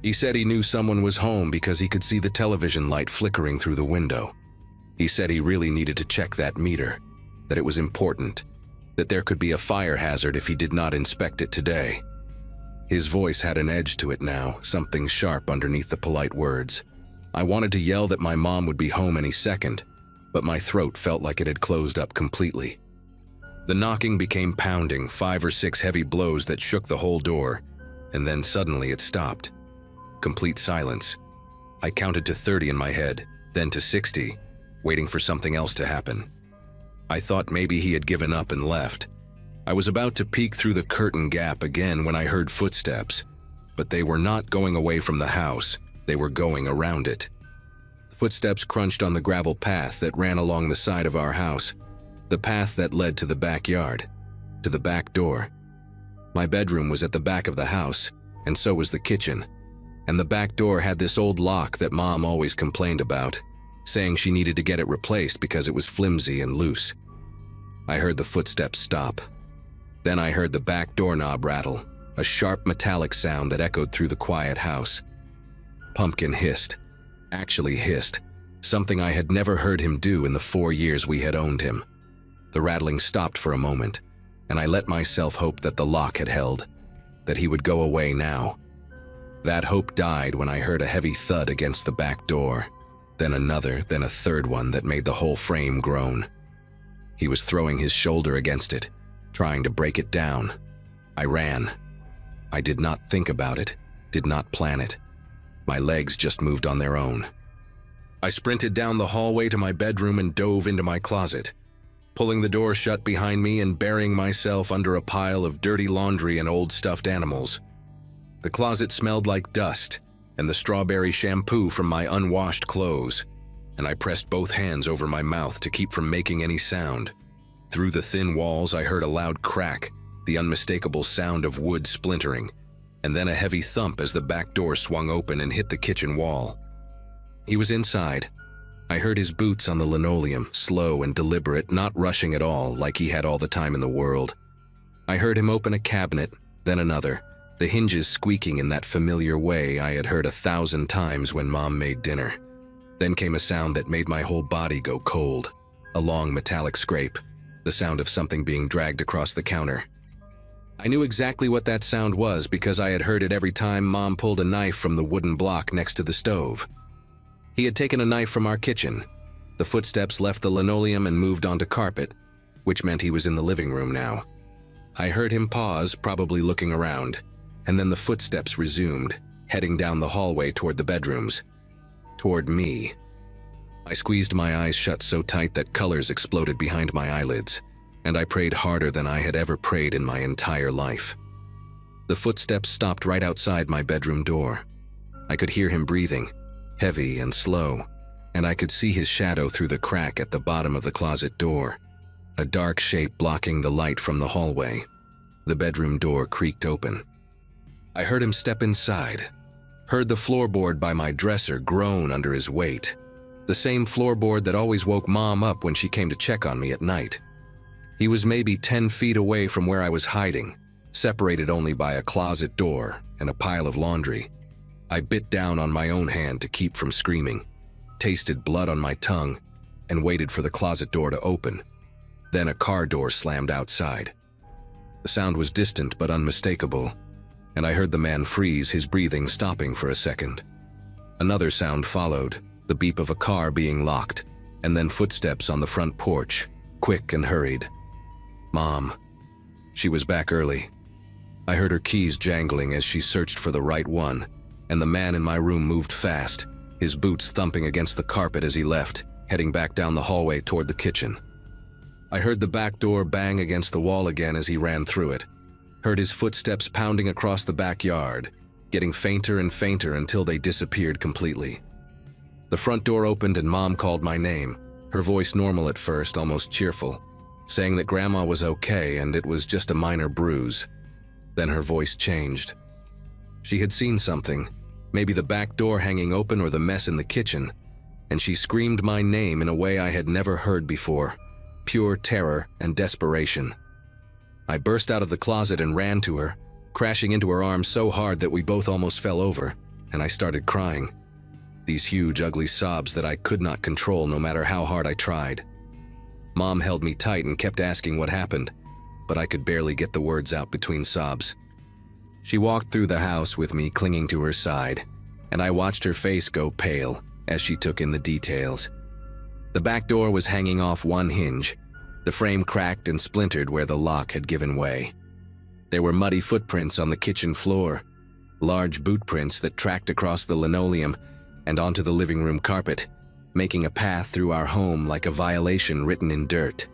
He said he knew someone was home because he could see the television light flickering through the window. He said he really needed to check that meter, that it was important, that there could be a fire hazard if he did not inspect it today. His voice had an edge to it now, something sharp underneath the polite words. I wanted to yell that my mom would be home any second, but my throat felt like it had closed up completely. The knocking became pounding, 5 or 6 heavy blows that shook the whole door, and then suddenly it stopped. Complete silence. I counted to 30 in my head, then to 60, waiting for something else to happen. I thought maybe he had given up and left. I was about to peek through the curtain gap again when I heard footsteps, but they were not going away from the house, they were going around it. The footsteps crunched on the gravel path that ran along the side of our house, the path that led to the backyard, to the back door. My bedroom was at the back of the house, and so was the kitchen. and the back door had this old lock that Mom always complained about, saying she needed to get it replaced because it was flimsy and loose. I heard the footsteps stop. Then I heard the back doorknob rattle, a sharp metallic sound that echoed through the quiet house. Pumpkin hissed, actually hissed, something I had never heard him do in the 4 years we had owned him. The rattling stopped for a moment, and I let myself hope that the lock had held, that he would go away now. That hope died when I heard a heavy thud against the back door, then another, then a third one that made the whole frame groan. He was throwing his shoulder against it, trying to break it down. I ran. I did not think about it, did not plan it. My legs just moved on their own. I sprinted down the hallway to my bedroom and dove into my closet, pulling the door shut behind me and burying myself under a pile of dirty laundry and old stuffed animals. The closet smelled like dust and the strawberry shampoo from my unwashed clothes, and I pressed both hands over my mouth to keep from making any sound. Through the thin walls, I heard a loud crack, the unmistakable sound of wood splintering, and then a heavy thump as the back door swung open and hit the kitchen wall. He was inside. I heard his boots on the linoleum, slow and deliberate, not rushing at all like he had all the time in the world. I heard him open a cabinet, then another, the hinges squeaking in that familiar way I had heard 1,000 times when Mom made dinner. Then came a sound that made my whole body go cold, a long metallic scrape, the sound of something being dragged across the counter. I knew exactly what that sound was because I had heard it every time Mom pulled a knife from the wooden block next to the stove. He had taken a knife from our kitchen. The footsteps left the linoleum and moved onto carpet, which meant he was in the living room now. I heard him pause, probably looking around, and then the footsteps resumed, heading down the hallway toward the bedrooms. Toward me. I squeezed my eyes shut so tight that colors exploded behind my eyelids, and I prayed harder than I had ever prayed in my entire life. The footsteps stopped right outside my bedroom door. I could hear him breathing, heavy and slow, and I could see his shadow through the crack at the bottom of the closet door, a dark shape blocking the light from the hallway. The bedroom door creaked open. I heard him step inside, heard the floorboard by my dresser groan under his weight, the same floorboard that always woke Mom up when she came to check on me at night. He was maybe 10 feet away from where I was hiding, separated only by a closet door and a pile of laundry. I bit down on my own hand to keep from screaming, tasted blood on my tongue, and waited for the closet door to open. Then a car door slammed outside. The sound was distant but unmistakable, and I heard the man freeze, his breathing stopping for a second. Another sound followed, the beep of a car being locked, and then footsteps on the front porch, quick and hurried. Mom. She was back early. I heard her keys jangling as she searched for the right one, and the man in my room moved fast, his boots thumping against the carpet as he left, heading back down the hallway toward the kitchen. I heard the back door bang against the wall again as he ran through it, heard his footsteps pounding across the backyard, getting fainter and fainter until they disappeared completely. The front door opened and Mom called my name, her voice normal at first, almost cheerful, saying that Grandma was okay and it was just a minor bruise. Then her voice changed. She had seen something, maybe the back door hanging open or the mess in the kitchen, and she screamed my name in a way I had never heard before, pure terror and desperation. I burst out of the closet and ran to her, crashing into her arms so hard that we both almost fell over, and I started crying. These huge, ugly sobs that I could not control no matter how hard I tried. Mom held me tight and kept asking what happened, but I could barely get the words out between sobs. She walked through the house with me clinging to her side, and I watched her face go pale as she took in the details. The back door was hanging off one hinge, the frame cracked and splintered where the lock had given way. There were muddy footprints on the kitchen floor, large boot prints that tracked across the linoleum and onto the living room carpet, making a path through our home like a violation written in dirt.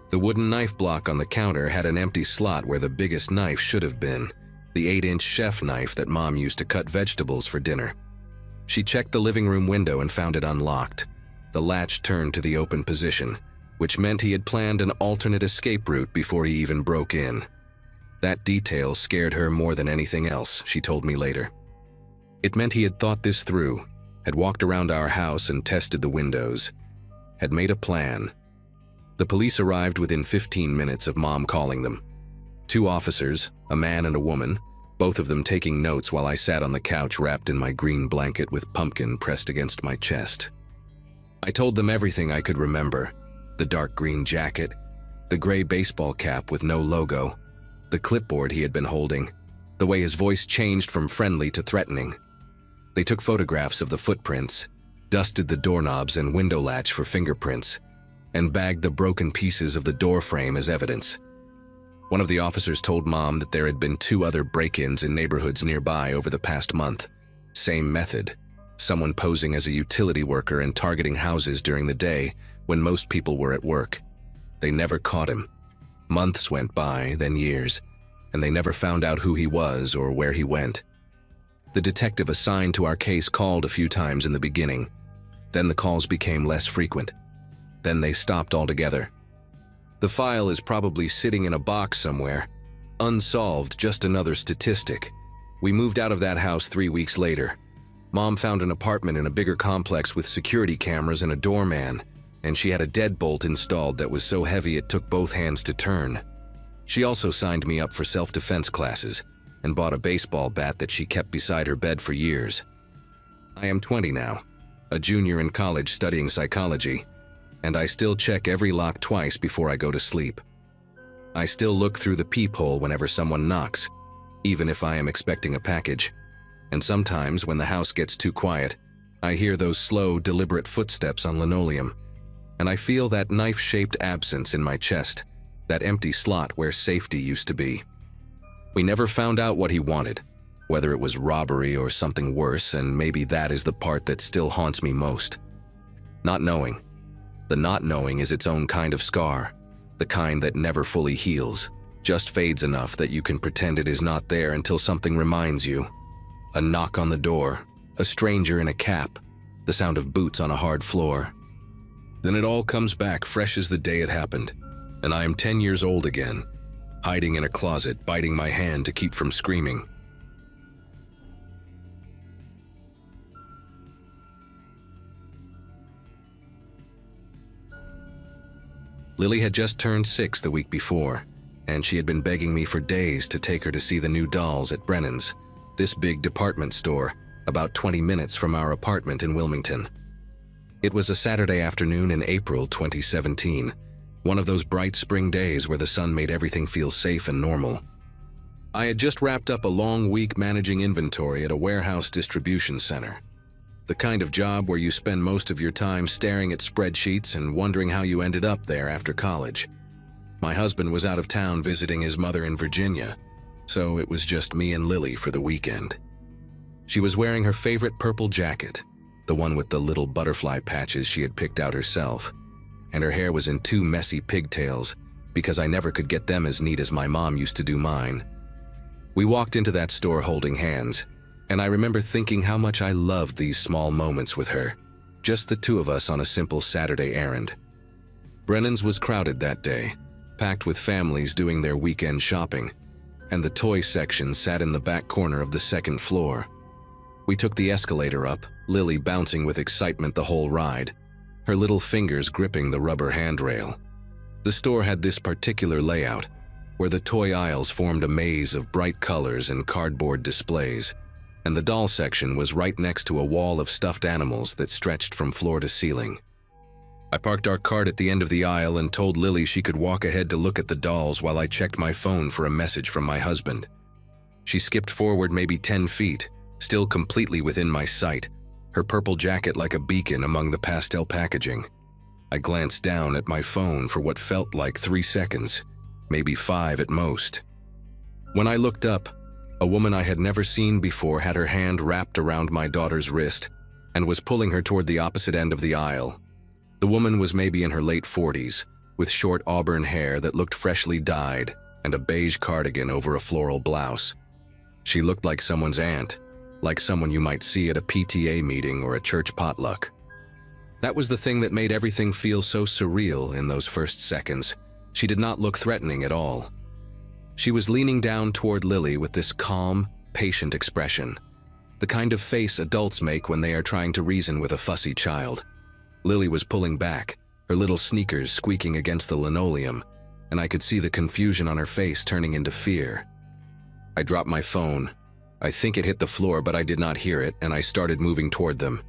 The wooden knife block on the counter had an empty slot where the biggest knife should have been, the 8-inch chef knife that Mom used to cut vegetables for dinner. She checked the living room window and found it unlocked. The latch turned to the open position, which meant he had planned an alternate escape route before he even broke in. That detail scared her more than anything else, she told me later. It meant he had thought this through, had walked around our house and tested the windows, had made a plan. The police arrived within 15 minutes of Mom calling them. 2 officers, a man and a woman, both of them taking notes while I sat on the couch wrapped in my green blanket with pumpkin pressed against my chest. I told them everything I could remember: the dark green jacket, the gray baseball cap with no logo, the clipboard he had been holding, the way his voice changed from friendly to threatening. They took photographs of the footprints, dusted the doorknobs and window latch for fingerprints, and bagged the broken pieces of the door frame as evidence. One of the officers told Mom that there had been 2 other break-ins in neighborhoods nearby over the past month. Same method: someone posing as a utility worker and targeting houses during the day when most people were at work. They never caught him. Months went by, then years, and they never found out who he was or where he went. The detective assigned to our case called a few times in the beginning. Then the calls became less frequent. Then they stopped altogether. The file is probably sitting in a box somewhere, unsolved, just another statistic. We moved out of that house 3 weeks later. Mom found an apartment in a bigger complex with security cameras and a doorman, and she had a deadbolt installed that was so heavy it took both hands to turn. She also signed me up for self-defense classes and bought a baseball bat that she kept beside her bed for years. I am 20 now, a junior in college studying psychology, and I still check every lock twice before I go to sleep. I still look through the peephole whenever someone knocks, even if I am expecting a package. And sometimes, when the house gets too quiet, I hear those slow, deliberate footsteps on linoleum, and I feel that knife-shaped absence in my chest, that empty slot where safety used to be. We never found out what he wanted, whether it was robbery or something worse, and maybe that is the part that still haunts me most. Not knowing. The not knowing is its own kind of scar, the kind that never fully heals, just fades enough that you can pretend it is not there until something reminds you. A knock on the door, a stranger in a cap, the sound of boots on a hard floor. Then it all comes back fresh as the day it happened, and I am 10 years old again, hiding in a closet, biting my hand to keep from screaming. Lily had just turned 6 the week before, and she had been begging me for days to take her to see the new dolls at Brennan's, this big department store, about 20 minutes from our apartment in Wilmington. It was a Saturday afternoon in April 2017, one of those bright spring days where the sun made everything feel safe and normal. I had just wrapped up a long week managing inventory at a warehouse distribution center. The kind of job where you spend most of your time staring at spreadsheets and wondering how you ended up there after college. My husband was out of town visiting his mother in Virginia, so it was just me and Lily for the weekend. She was wearing her favorite purple jacket, the one with the little butterfly patches she had picked out herself, and her hair was in 2 messy pigtails because I never could get them as neat as my mom used to do mine. We walked into that store holding hands, and I remember thinking how much I loved these small moments with her, just the 2 of us on a simple Saturday errand. Brennan's was crowded that day, packed with families doing their weekend shopping, and the toy section sat in the back corner of the 2nd floor. We took the escalator up, Lily bouncing with excitement the whole ride, her little fingers gripping the rubber handrail. The store had this particular layout, where the toy aisles formed a maze of bright colors and cardboard displays, and the doll section was right next to a wall of stuffed animals that stretched from floor to ceiling. I parked our cart at the end of the aisle and told Lily she could walk ahead to look at the dolls while I checked my phone for a message from my husband. She skipped forward maybe 10 feet, still completely within my sight, her purple jacket like a beacon among the pastel packaging. I glanced down at my phone for what felt like 3 seconds, maybe 5 at most. When I looked up, a woman I had never seen before had her hand wrapped around my daughter's wrist and was pulling her toward the opposite end of the aisle. The woman was maybe in her late 40s, with short auburn hair that looked freshly dyed and a beige cardigan over a floral blouse. She looked like someone's aunt, like someone you might see at a PTA meeting or a church potluck. That was the thing that made everything feel so surreal in those first seconds. She did not look threatening at all. She was leaning down toward Lily with this calm, patient expression, the kind of face adults make when they are trying to reason with a fussy child. Lily was pulling back, her little sneakers squeaking against the linoleum, and I could see the confusion on her face turning into fear. I dropped my phone. I think it hit the floor, but I did not hear it, and I started moving toward them.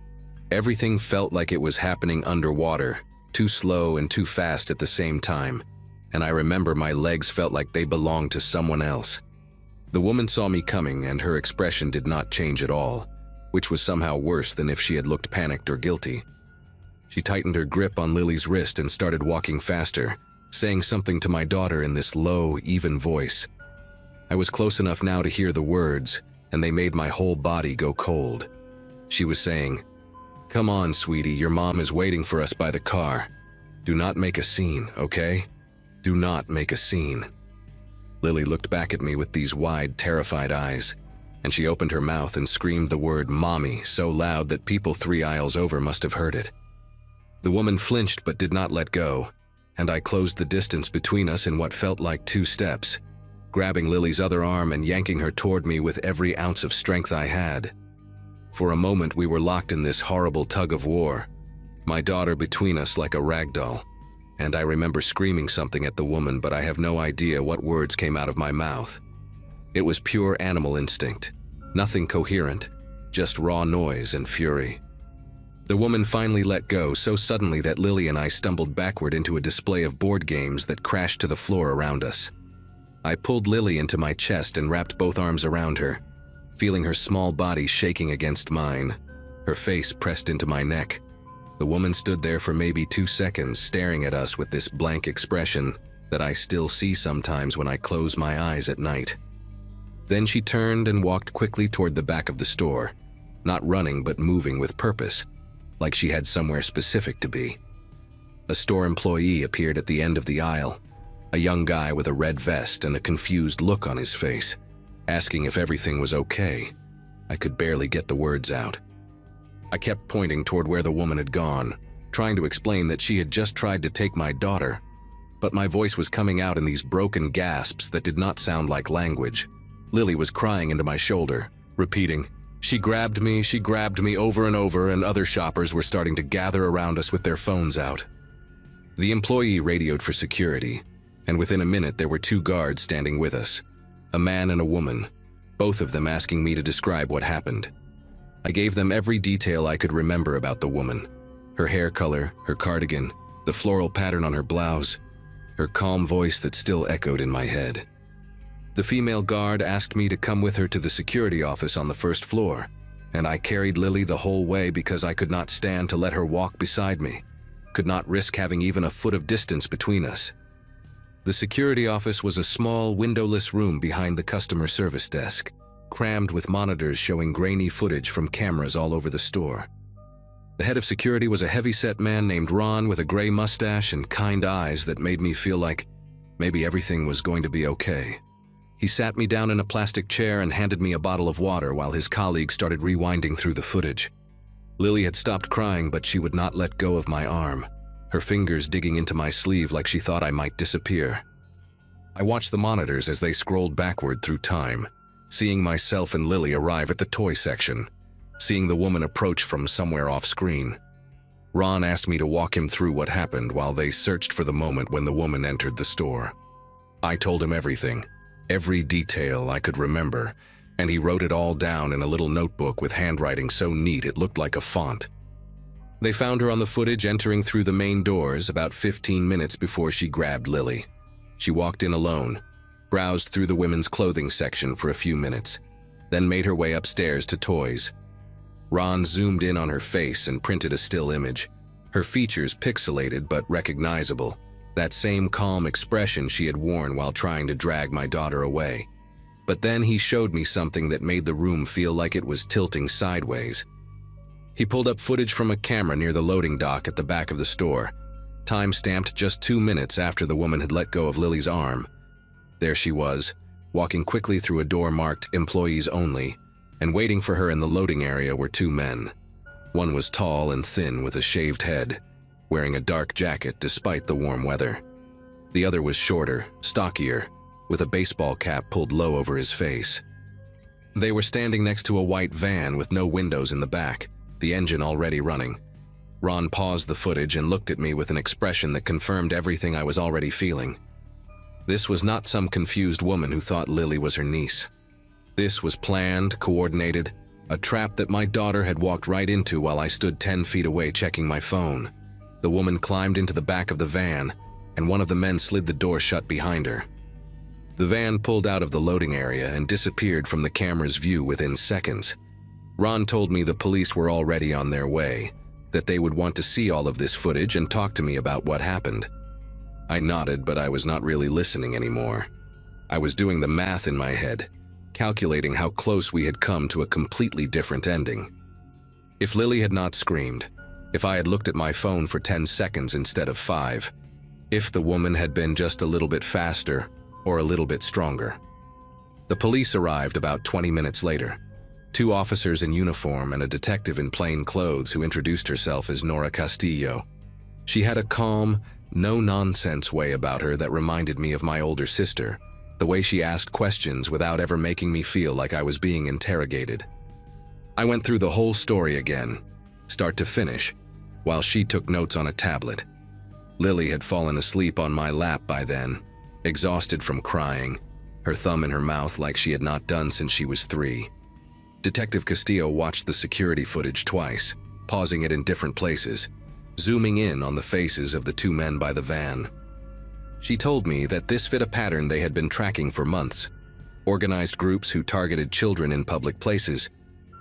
Everything felt like it was happening underwater, too slow and too fast at the same time, and I remember my legs felt like they belonged to someone else. The woman saw me coming, and her expression did not change at all, which was somehow worse than if she had looked panicked or guilty. She tightened her grip on Lily's wrist and started walking faster, saying something to my daughter in this low, even voice. I was close enough now to hear the words, and they made my whole body go cold. She was saying, "Come on, sweetie, your mom is waiting for us by the car. Do not make a scene, okay? Do not make a scene." Lily looked back at me with these wide, terrified eyes, and she opened her mouth and screamed the word "mommy" so loud that people 3 aisles over must have heard it. The woman flinched but did not let go, and I closed the distance between us in what felt like 2 steps, grabbing Lily's other arm and yanking her toward me with every ounce of strength I had. For a moment we were locked in this horrible tug of war, my daughter between us like a rag doll, and I remember screaming something at the woman, but I have no idea what words came out of my mouth. It was pure animal instinct, nothing coherent, just raw noise and fury. The woman finally let go so suddenly that Lily and I stumbled backward into a display of board games that crashed to the floor around us. I pulled Lily into my chest and wrapped both arms around her, feeling her small body shaking against mine, her face pressed into my neck. The woman stood there for maybe 2 seconds, staring at us with this blank expression that I still see sometimes when I close my eyes at night. Then she turned and walked quickly toward the back of the store, not running but moving with purpose, like she had somewhere specific to be. A store employee appeared at the end of the aisle, a young guy with a red vest and a confused look on his face, asking if everything was okay. I could barely get the words out. I kept pointing toward where the woman had gone, trying to explain that she had just tried to take my daughter, but my voice was coming out in these broken gasps that did not sound like language. Lily was crying into my shoulder, repeating, she grabbed me over and over, and other shoppers were starting to gather around us with their phones out. The employee radioed for security, and within a minute there were 2 guards standing with us, a man and a woman, both of them asking me to describe what happened. I gave them every detail I could remember about the woman, her hair color, her cardigan, the floral pattern on her blouse, her calm voice that still echoed in my head. The female guard asked me to come with her to the security office on the 1st floor, and I carried Lily the whole way because I could not stand to let her walk beside me, could not risk having even a foot of distance between us. The security office was a small, windowless room behind the customer service desk, crammed with monitors showing grainy footage from cameras all over the store. The head of security was a heavy-set man named Ron with a gray mustache and kind eyes that made me feel like maybe everything was going to be okay. He sat me down in a plastic chair and handed me a bottle of water while his colleague started rewinding through the footage. Lily had stopped crying, but she would not let go of my arm, her fingers digging into my sleeve like she thought I might disappear. I watched the monitors as they scrolled backward through time, seeing myself and Lily arrive at the toy section, seeing the woman approach from somewhere off screen. Ron asked me to walk him through what happened while they searched for the moment when the woman entered the store. I told him everything, every detail I could remember, and he wrote it all down in a little notebook with handwriting so neat it looked like a font. They found her on the footage entering through the main doors about 15 minutes before she grabbed Lily. She walked in alone, browsed through the women's clothing section for a few minutes, then made her way upstairs to toys. Ron zoomed in on her face and printed a still image, her features pixelated but recognizable, that same calm expression she had worn while trying to drag my daughter away. But then he showed me something that made the room feel like it was tilting sideways. He pulled up footage from a camera near the loading dock at the back of the store, time-stamped just 2 minutes after the woman had let go of Lily's arm. There she was, walking quickly through a door marked "Employees Only," and waiting for her in the loading area were 2 men. One was tall and thin with a shaved head, wearing a dark jacket despite the warm weather. The other was shorter, stockier, with a baseball cap pulled low over his face. They were standing next to a white van with no windows in the back, the engine already running. Ron paused the footage and looked at me with an expression that confirmed everything I was already feeling. This was not some confused woman who thought Lily was her niece. This was planned, coordinated, a trap that my daughter had walked right into while I stood 10 feet away checking my phone. The woman climbed into the back of the van, and one of the men slid the door shut behind her. The van pulled out of the loading area and disappeared from the camera's view within seconds. Ron told me the police were already on their way, that they would want to see all of this footage and talk to me about what happened. I nodded, but I was not really listening anymore. I was doing the math in my head, calculating how close we had come to a completely different ending. If Lily had not screamed, if I had looked at my phone for 10 seconds instead of 5, if the woman had been just a little bit faster or a little bit stronger. The police arrived about 20 minutes later. 2 officers in uniform and a detective in plain clothes who introduced herself as Nora Castillo. She had a calm, no-nonsense way about her that reminded me of my older sister, the way she asked questions without ever making me feel like I was being interrogated. I went through the whole story again, start to finish, while she took notes on a tablet. Lily had fallen asleep on my lap by then, exhausted from crying, her thumb in her mouth like she had not done since she was 3. Detective Castillo watched the security footage twice, pausing it in different places, zooming in on the faces of the 2 men by the van. She told me that this fit a pattern they had been tracking for months: organized groups who targeted children in public places,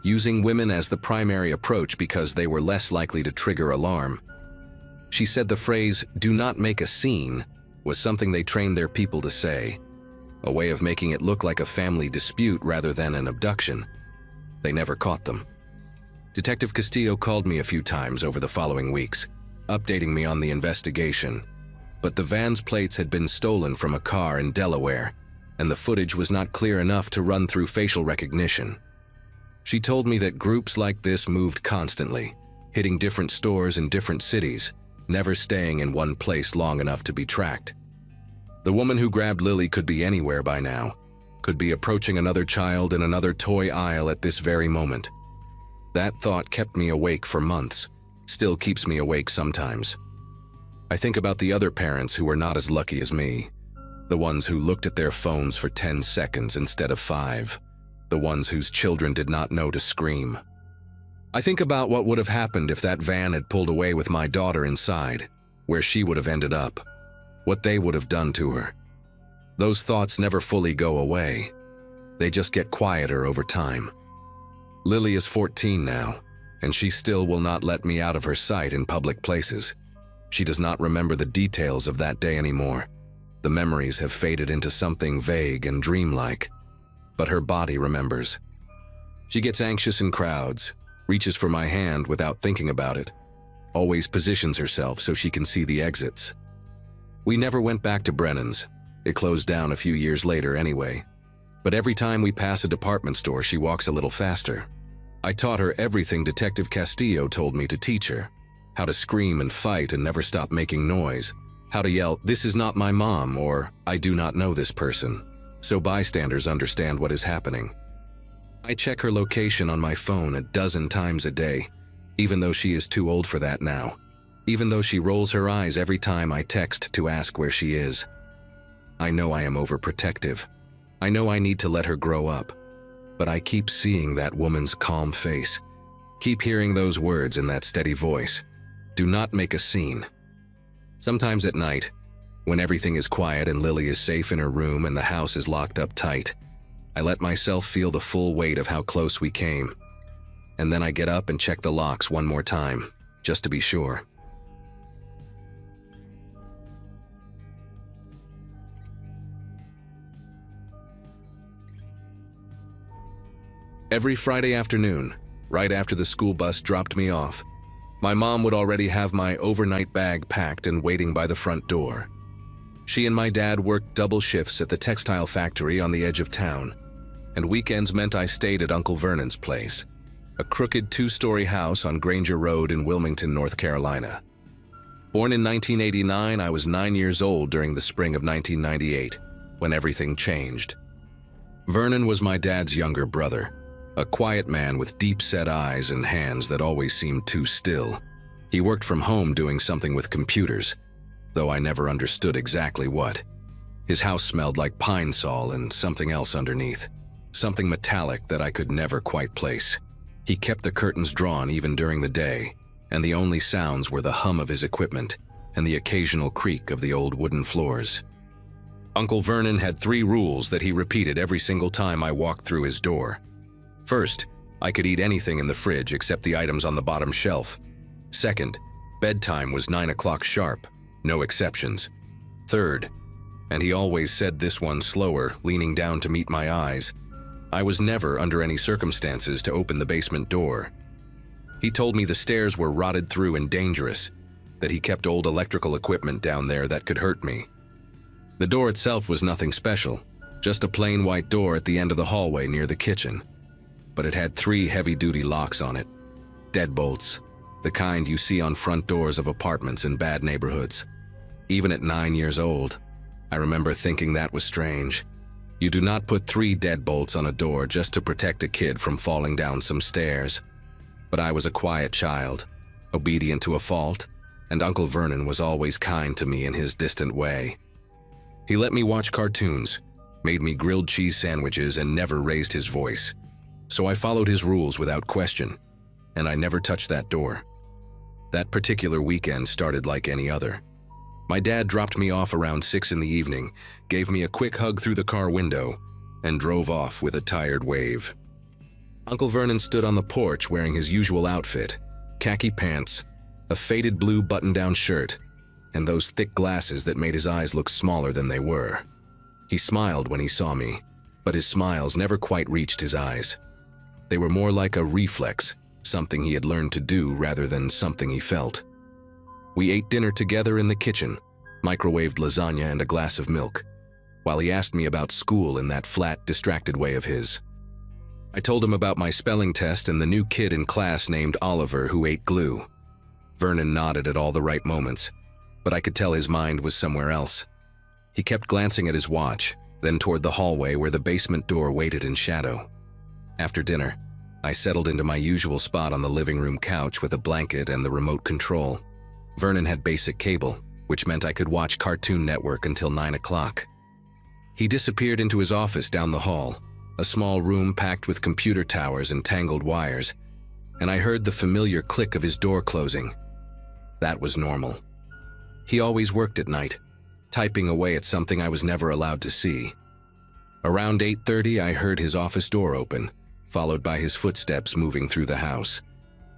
using women as the primary approach because they were less likely to trigger alarm. She said the phrase, "do not make a scene," was something they trained their people to say, a way of making it look like a family dispute rather than an abduction. They never caught them. Detective Castillo called me a few times over the following weeks, updating me on the investigation, but the van's plates had been stolen from a car in Delaware, and the footage was not clear enough to run through facial recognition. She told me that groups like this moved constantly, hitting different stores in different cities, never staying in one place long enough to be tracked. The woman who grabbed Lily could be anywhere by now, could be approaching another child in another toy aisle at this very moment. That thought kept me awake for months, still keeps me awake sometimes. I think about the other parents who were not as lucky as me, the ones who looked at their phones for 10 seconds instead of 5, the ones whose children did not know to scream. I think about what would have happened if that van had pulled away with my daughter inside, where she would have ended up, what they would have done to her. Those thoughts never fully go away. They just get quieter over time. Lily is 14 now, and she still will not let me out of her sight in public places. She does not remember the details of that day anymore. The memories have faded into something vague and dreamlike, but her body remembers. She gets anxious in crowds, reaches for my hand without thinking about it, always positions herself so she can see the exits. We never went back to Brennan's. It closed down a few years later anyway. But every time we pass a department store, she walks a little faster. I taught her everything Detective Castillo told me to teach her: how to scream and fight and never stop making noise, how to yell, "This is not my mom," or "I do not know this person," so bystanders understand what is happening. I check her location on my phone a dozen times a day, even though she is too old for that now, even though she rolls her eyes every time I text to ask where she is. I know I am overprotective. I know I need to let her grow up, but I keep seeing that woman's calm face, keep hearing those words in that steady voice. Do not make a scene. Sometimes at night, when everything is quiet and Lily is safe in her room and the house is locked up tight, I let myself feel the full weight of how close we came. And then I get up and check the locks one more time, just to be sure. Every Friday afternoon, right after the school bus dropped me off, my mom would already have my overnight bag packed and waiting by the front door. She and my dad worked double shifts at the textile factory on the edge of town, and weekends meant I stayed at Uncle Vernon's place, a crooked 2-story house on Granger Road in Wilmington, North Carolina. Born in 1989, I was 9 years old during the spring of 1998, when everything changed. Vernon was my dad's younger brother, a quiet man with deep-set eyes and hands that always seemed too still. He worked from home doing something with computers, though I never understood exactly what. His house smelled like pine sol and something else underneath, something metallic that I could never quite place. He kept the curtains drawn even during the day, and the only sounds were the hum of his equipment and the occasional creak of the old wooden floors. Uncle Vernon had 3 rules that he repeated every single time I walked through his door. First, I could eat anything in the fridge except the items on the bottom shelf. Second, bedtime was 9 o'clock sharp, no exceptions. Third, and he always said this one slower, leaning down to meet my eyes, I was never under any circumstances to open the basement door. He told me the stairs were rotted through and dangerous, that he kept old electrical equipment down there that could hurt me. The door itself was nothing special, just a plain white door at the end of the hallway near the kitchen. But it had 3 heavy-duty locks on it. Deadbolts, the kind you see on front doors of apartments in bad neighborhoods. Even at 9 years old, I remember thinking that was strange. You do not put 3 deadbolts on a door just to protect a kid from falling down some stairs. But I was a quiet child, obedient to a fault, and Uncle Vernon was always kind to me in his distant way. He let me watch cartoons, made me grilled cheese sandwiches, and never raised his voice. So I followed his rules without question, and I never touched that door. That particular weekend started like any other. My dad dropped me off around 6 in the evening, gave me a quick hug through the car window, and drove off with a tired wave. Uncle Vernon stood on the porch wearing his usual outfit, khaki pants, a faded blue button-down shirt, and those thick glasses that made his eyes look smaller than they were. He smiled when he saw me, but his smiles never quite reached his eyes. They were more like a reflex, something he had learned to do rather than something he felt. We ate dinner together in the kitchen, microwaved lasagna and a glass of milk, while he asked me about school in that flat, distracted way of his. I told him about my spelling test and the new kid in class named Oliver who ate glue. Vernon nodded at all the right moments, but I could tell his mind was somewhere else. He kept glancing at his watch, then toward the hallway where the basement door waited in shadow. After dinner, I settled into my usual spot on the living room couch with a blanket and the remote control. Vernon had basic cable, which meant I could watch Cartoon Network until 9 o'clock. He disappeared into his office down the hall, a small room packed with computer towers and tangled wires, and I heard the familiar click of his door closing. That was normal. He always worked at night, typing away at something I was never allowed to see. Around 8:30, I heard his office door open, followed by his footsteps moving through the house.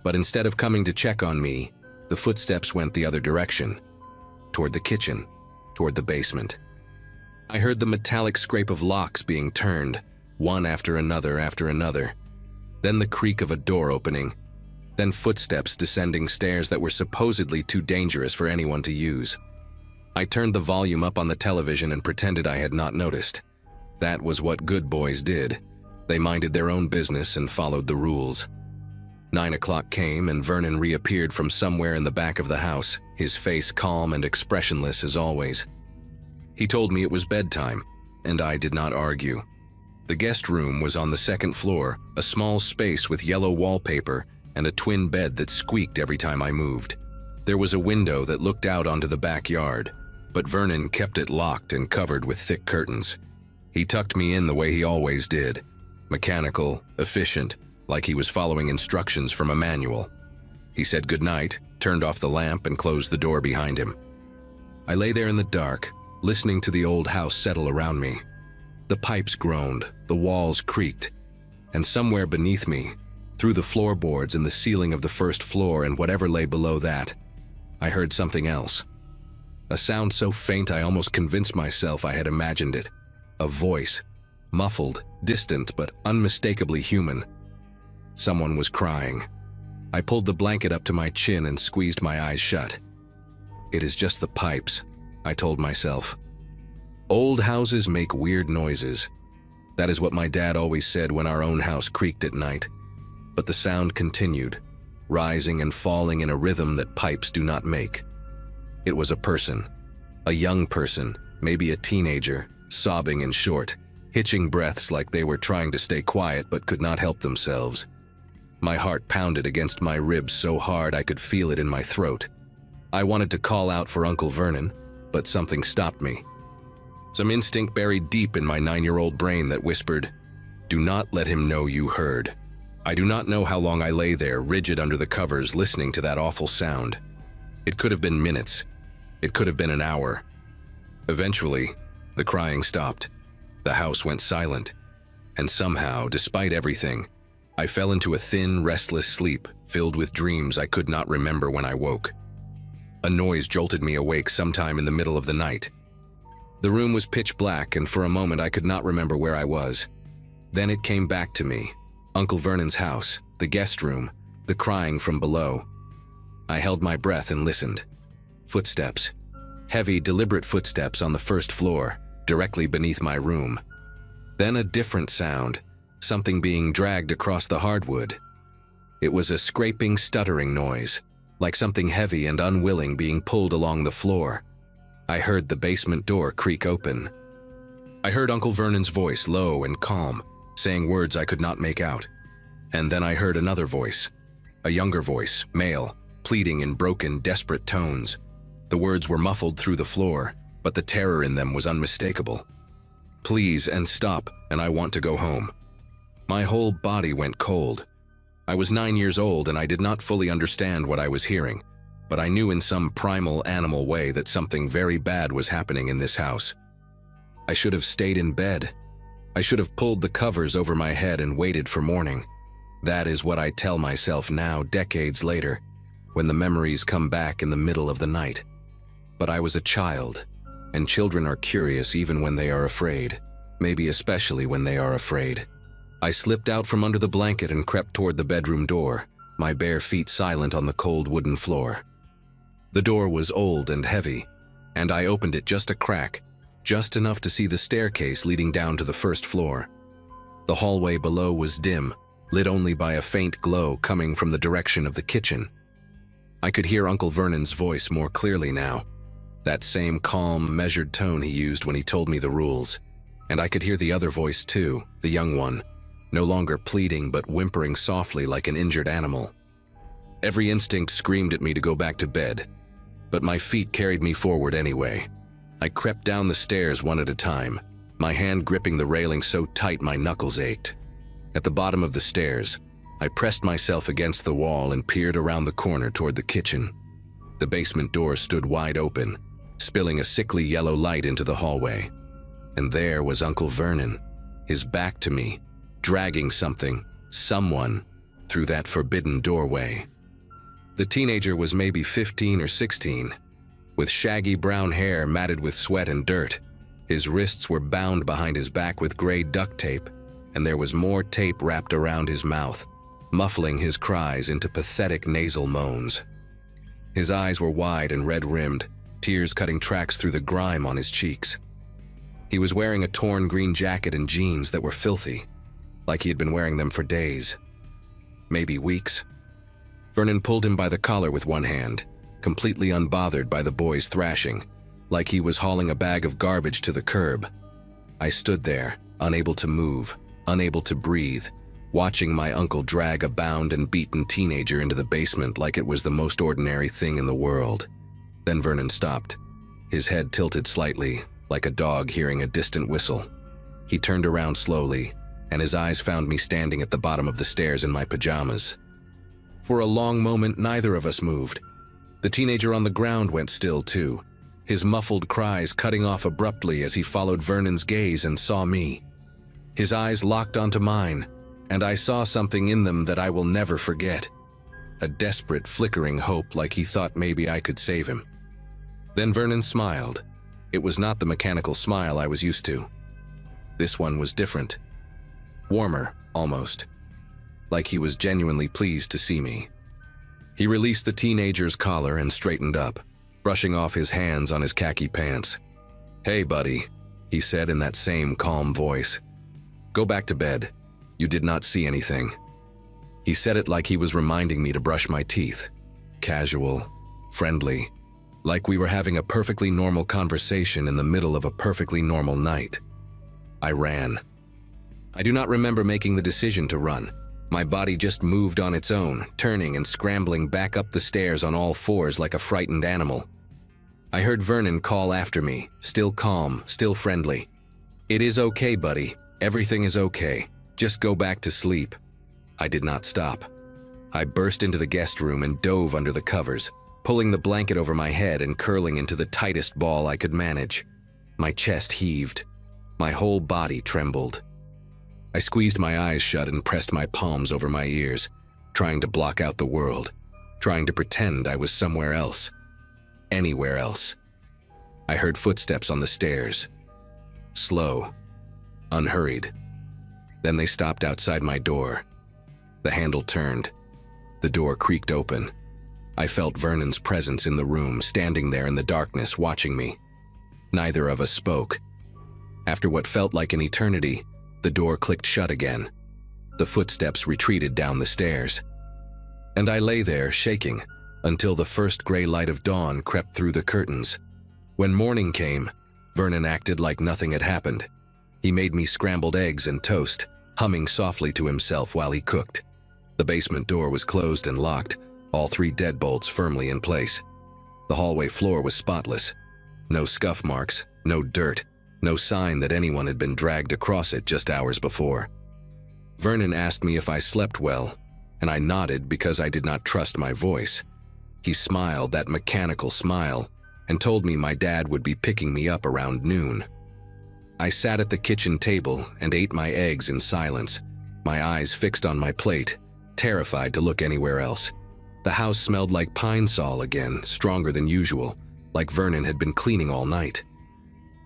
But instead of coming to check on me, the footsteps went the other direction, toward the kitchen, toward the basement. I heard the metallic scrape of locks being turned, one after another, then the creak of a door opening, then footsteps descending stairs that were supposedly too dangerous for anyone to use. I turned the volume up on the television and pretended I had not noticed. That was what good boys did. They minded their own business and followed the rules. 9 o'clock came and Vernon reappeared from somewhere in the back of the house, his face calm and expressionless as always. He told me it was bedtime, and I did not argue. The guest room was on the 2nd floor, a small space with yellow wallpaper and a twin bed that squeaked every time I moved. There was a window that looked out onto the backyard, but Vernon kept it locked and covered with thick curtains. He tucked me in the way he always did, mechanical, efficient, like he was following instructions from a manual. He said goodnight, turned off the lamp, and closed the door behind him. I lay there in the dark, listening to the old house settle around me. The pipes groaned, the walls creaked, and somewhere beneath me, through the floorboards and the ceiling of the 1st floor and whatever lay below that, I heard something else. A sound so faint I almost convinced myself I had imagined it. A voice, muffled, distant, but unmistakably human. Someone was crying. I pulled the blanket up to my chin and squeezed my eyes shut. It is just the pipes, I told myself. Old houses make weird noises. That is what my dad always said when our own house creaked at night. But the sound continued, rising and falling in a rhythm that pipes do not make. It was a person, a young person, maybe a teenager, sobbing and short, hitching breaths like they were trying to stay quiet but could not help themselves. My heart pounded against my ribs so hard I could feel it in my throat. I wanted to call out for Uncle Vernon, but something stopped me. Some instinct buried deep in my 9-year-old brain that whispered, "Do not let him know you heard." I do not know how long I lay there, rigid under the covers, listening to that awful sound. It could have been minutes. It could have been an hour. Eventually, the crying stopped. The house went silent. And somehow, despite everything, I fell into a thin, restless sleep filled with dreams I could not remember when I woke. A noise jolted me awake sometime in the middle of the night. The room was pitch black, and for a moment I could not remember where I was. Then it came back to me. Uncle Vernon's house, the guest room, the crying from below. I held my breath and listened. Footsteps. Heavy, deliberate footsteps on the first floor, directly beneath my room. Then a different sound, something being dragged across the hardwood. It was a scraping, stuttering noise, like something heavy and unwilling being pulled along the floor. I heard the basement door creak open. I heard Uncle Vernon's voice, low and calm, saying words I could not make out. And then I heard another voice, a younger voice, male, pleading in broken, desperate tones. The words were muffled through the floor, but the terror in them was unmistakable. "Please, and stop, and I want to go home." My whole body went cold. I was 9 years old and I did not fully understand what I was hearing, but I knew in some primal animal way that something very bad was happening in this house. I should have stayed in bed. I should have pulled the covers over my head and waited for morning. That is what I tell myself now, decades later, when the memories come back in the middle of the night. But I was a child, and children are curious even when they are afraid, maybe especially when they are afraid. I slipped out from under the blanket and crept toward the bedroom door, my bare feet silent on the cold wooden floor. The door was old and heavy, and I opened it just a crack, just enough to see the staircase leading down to the first floor. The hallway below was dim, lit only by a faint glow coming from the direction of the kitchen. I could hear Uncle Vernon's voice more clearly now, that same calm, measured tone he used when he told me the rules. And I could hear the other voice too, the young one, no longer pleading but whimpering softly like an injured animal. Every instinct screamed at me to go back to bed, but my feet carried me forward anyway. I crept down the stairs one at a time, my hand gripping the railing so tight my knuckles ached. At the bottom of the stairs, I pressed myself against the wall and peered around the corner toward the kitchen. The basement door stood wide open, spilling a sickly yellow light into the hallway. And there was Uncle Vernon, his back to me, dragging someone, through that forbidden doorway. The teenager was maybe 15 or 16, with shaggy brown hair matted with sweat and dirt. His wrists were bound behind his back with gray duct tape, and there was more tape wrapped around his mouth, muffling his cries into pathetic nasal moans. His eyes were wide and red-rimmed, tears cutting tracks through the grime on his cheeks. He was wearing a torn green jacket and jeans that were filthy, like he had been wearing them for days, maybe weeks. Vernon pulled him by the collar with one hand, completely unbothered by the boy's thrashing, like he was hauling a bag of garbage to the curb. I stood there, unable to move, unable to breathe, watching my uncle drag a bound and beaten teenager into the basement like it was the most ordinary thing in the world. Then Vernon stopped, his head tilted slightly, like a dog hearing a distant whistle. He turned around slowly, and his eyes found me standing at the bottom of the stairs in my pajamas. For a long moment, neither of us moved. The teenager on the ground went still too, his muffled cries cutting off abruptly as he followed Vernon's gaze and saw me. His eyes locked onto mine, and I saw something in them that I will never forget. A desperate, flickering hope, like he thought maybe I could save him. Then Vernon smiled. It was not the mechanical smile I was used to. This one was different. Warmer, almost. Like he was genuinely pleased to see me. He released the teenager's collar and straightened up, brushing off his hands on his khaki pants. "Hey, buddy," he said in that same calm voice. "Go back to bed. You did not see anything." He said it like he was reminding me to brush my teeth. Casual, friendly, like we were having a perfectly normal conversation in the middle of a perfectly normal night. I ran. I do not remember making the decision to run. My body just moved on its own, turning and scrambling back up the stairs on all fours like a frightened animal. I heard Vernon call after me, still calm, still friendly. "It is okay, buddy. Everything is okay. Just go back to sleep." I did not stop. I burst into the guest room and dove under the covers, pulling the blanket over my head and curling into the tightest ball I could manage. My chest heaved. My whole body trembled. I squeezed my eyes shut and pressed my palms over my ears, trying to block out the world, trying to pretend I was somewhere else. Anywhere else. I heard footsteps on the stairs. Slow. Unhurried. Then they stopped outside my door. The handle turned. The door creaked open. I felt Vernon's presence in the room, standing there in the darkness, watching me. Neither of us spoke. After what felt like an eternity, the door clicked shut again. The footsteps retreated down the stairs. And I lay there, shaking, until the first gray light of dawn crept through the curtains. When morning came, Vernon acted like nothing had happened. He made me scrambled eggs and toast, humming softly to himself while he cooked. The basement door was closed and locked, all 3 deadbolts firmly in place. The hallway floor was spotless. No scuff marks, no dirt, no sign that anyone had been dragged across it just hours before. Vernon asked me if I slept well, and I nodded because I did not trust my voice. He smiled that mechanical smile and told me my dad would be picking me up around noon. I sat at the kitchen table and ate my eggs in silence, my eyes fixed on my plate, terrified to look anywhere else. The house smelled like pine sol again, stronger than usual, like Vernon had been cleaning all night.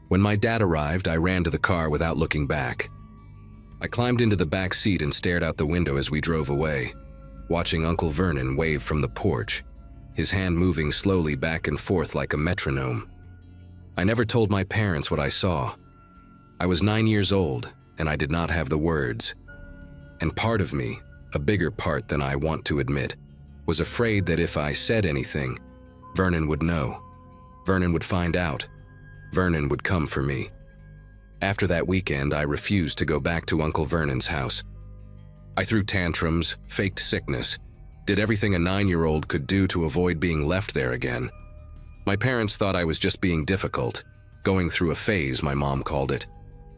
When my dad arrived, I ran to the car without looking back. I climbed into the back seat and stared out the window as we drove away, watching Uncle Vernon wave from the porch, his hand moving slowly back and forth like a metronome. I never told my parents what I saw. I was 9 years old, and I did not have the words. And part of me, a bigger part than I want to admit, was afraid that if I said anything, Vernon would know. Vernon would find out. Vernon would come for me. After that weekend, I refused to go back to Uncle Vernon's house. I threw tantrums, faked sickness, did everything a 9-year-old could do to avoid being left there again. My parents thought I was just being difficult, going through a phase, my mom called it.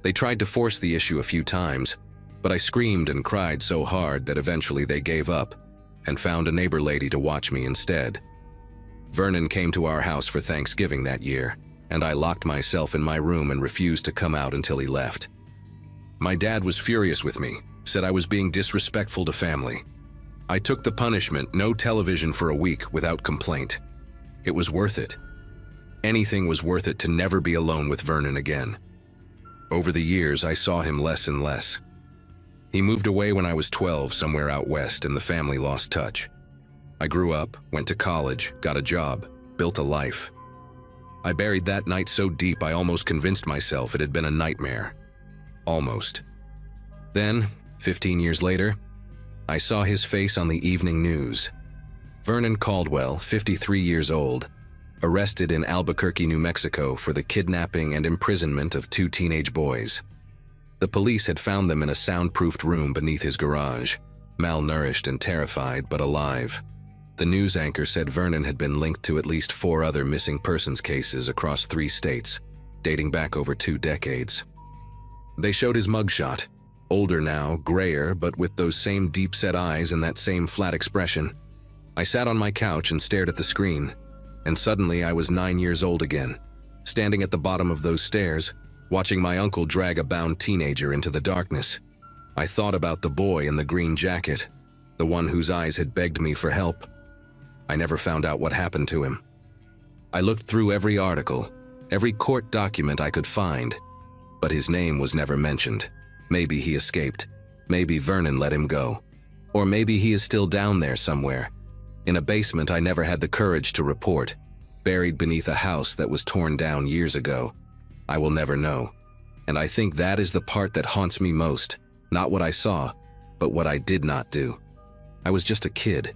They tried to force the issue a few times, but I screamed and cried so hard that eventually they gave up and found a neighbor lady to watch me instead. Vernon came to our house for Thanksgiving that year, and I locked myself in my room and refused to come out until he left. My dad was furious with me, said I was being disrespectful to family. I took the punishment, no television for a week, without complaint. It was worth it. Anything was worth it to never be alone with Vernon again. Over the years, I saw him less and less. He moved away when I was 12 somewhere out west, and the family lost touch. I grew up, went to college, got a job, built a life. I buried that night so deep I almost convinced myself it had been a nightmare. Almost. Then, 15 years later, I saw his face on the evening news. Vernon Caldwell, 53 years old, arrested in Albuquerque, New Mexico for the kidnapping and imprisonment of 2 teenage boys. The police had found them in a soundproofed room beneath his garage, malnourished and terrified, but alive. The news anchor said Vernon had been linked to at least 4 other missing persons cases across 3 states, dating back over 2 decades. They showed his mugshot, older now, grayer, but with those same deep-set eyes and that same flat expression. I sat on my couch and stared at the screen, and suddenly I was 9 years old again, standing at the bottom of those stairs, watching my uncle drag a bound teenager into the darkness. I thought about the boy in the green jacket, the one whose eyes had begged me for help. I never found out what happened to him. I looked through every article, every court document I could find, but his name was never mentioned. Maybe he escaped. Maybe Vernon let him go. Or maybe he is still down there somewhere, in a basement I never had the courage to report, buried beneath a house that was torn down years ago. I will never know. And I think that is the part that haunts me most, not what I saw, but what I did not do. I was just a kid.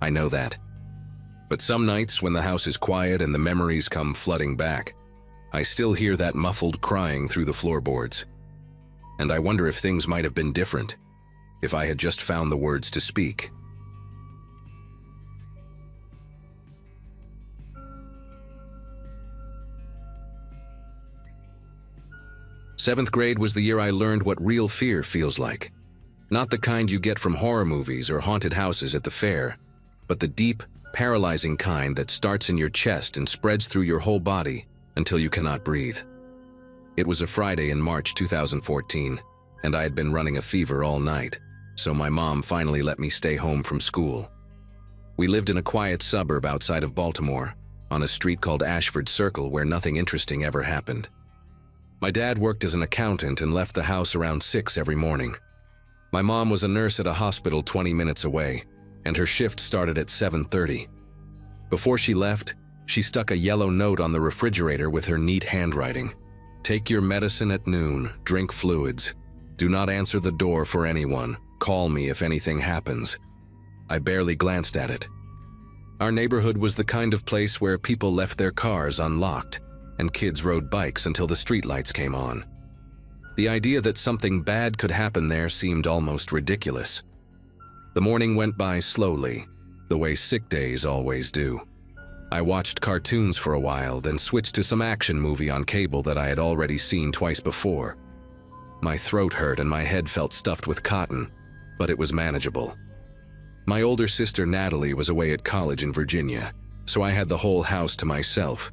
I know that. But some nights when the house is quiet and the memories come flooding back, I still hear that muffled crying through the floorboards. and I wonder if things might have been different, if I had just found the words to speak. Seventh grade was the year I learned what real fear feels like. Not the kind you get from horror movies or haunted houses at the fair, but the deep, paralyzing kind that starts in your chest and spreads through your whole body until you cannot breathe. It was a Friday in March 2014, and I had been running a fever all night, so my mom finally let me stay home from school. We lived in a quiet suburb outside of Baltimore, on a street called Ashford Circle where nothing interesting ever happened. My dad worked as an accountant and left the house around 6 every morning. My mom was a nurse at a hospital 20 minutes away, and her shift started at 7:30. Before she left, she stuck a yellow note on the refrigerator with her neat handwriting. "Take your medicine at noon, drink fluids. Do not answer the door for anyone. Call me if anything happens." I barely glanced at it. Our neighborhood was the kind of place where people left their cars unlocked, and kids rode bikes until the streetlights came on. The idea that something bad could happen there seemed almost ridiculous. The morning went by slowly, the way sick days always do. I watched cartoons for a while, then switched to some action movie on cable that I had already seen twice before. My throat hurt and my head felt stuffed with cotton, but it was manageable. My older sister Natalie was away at college in Virginia, so I had the whole house to myself,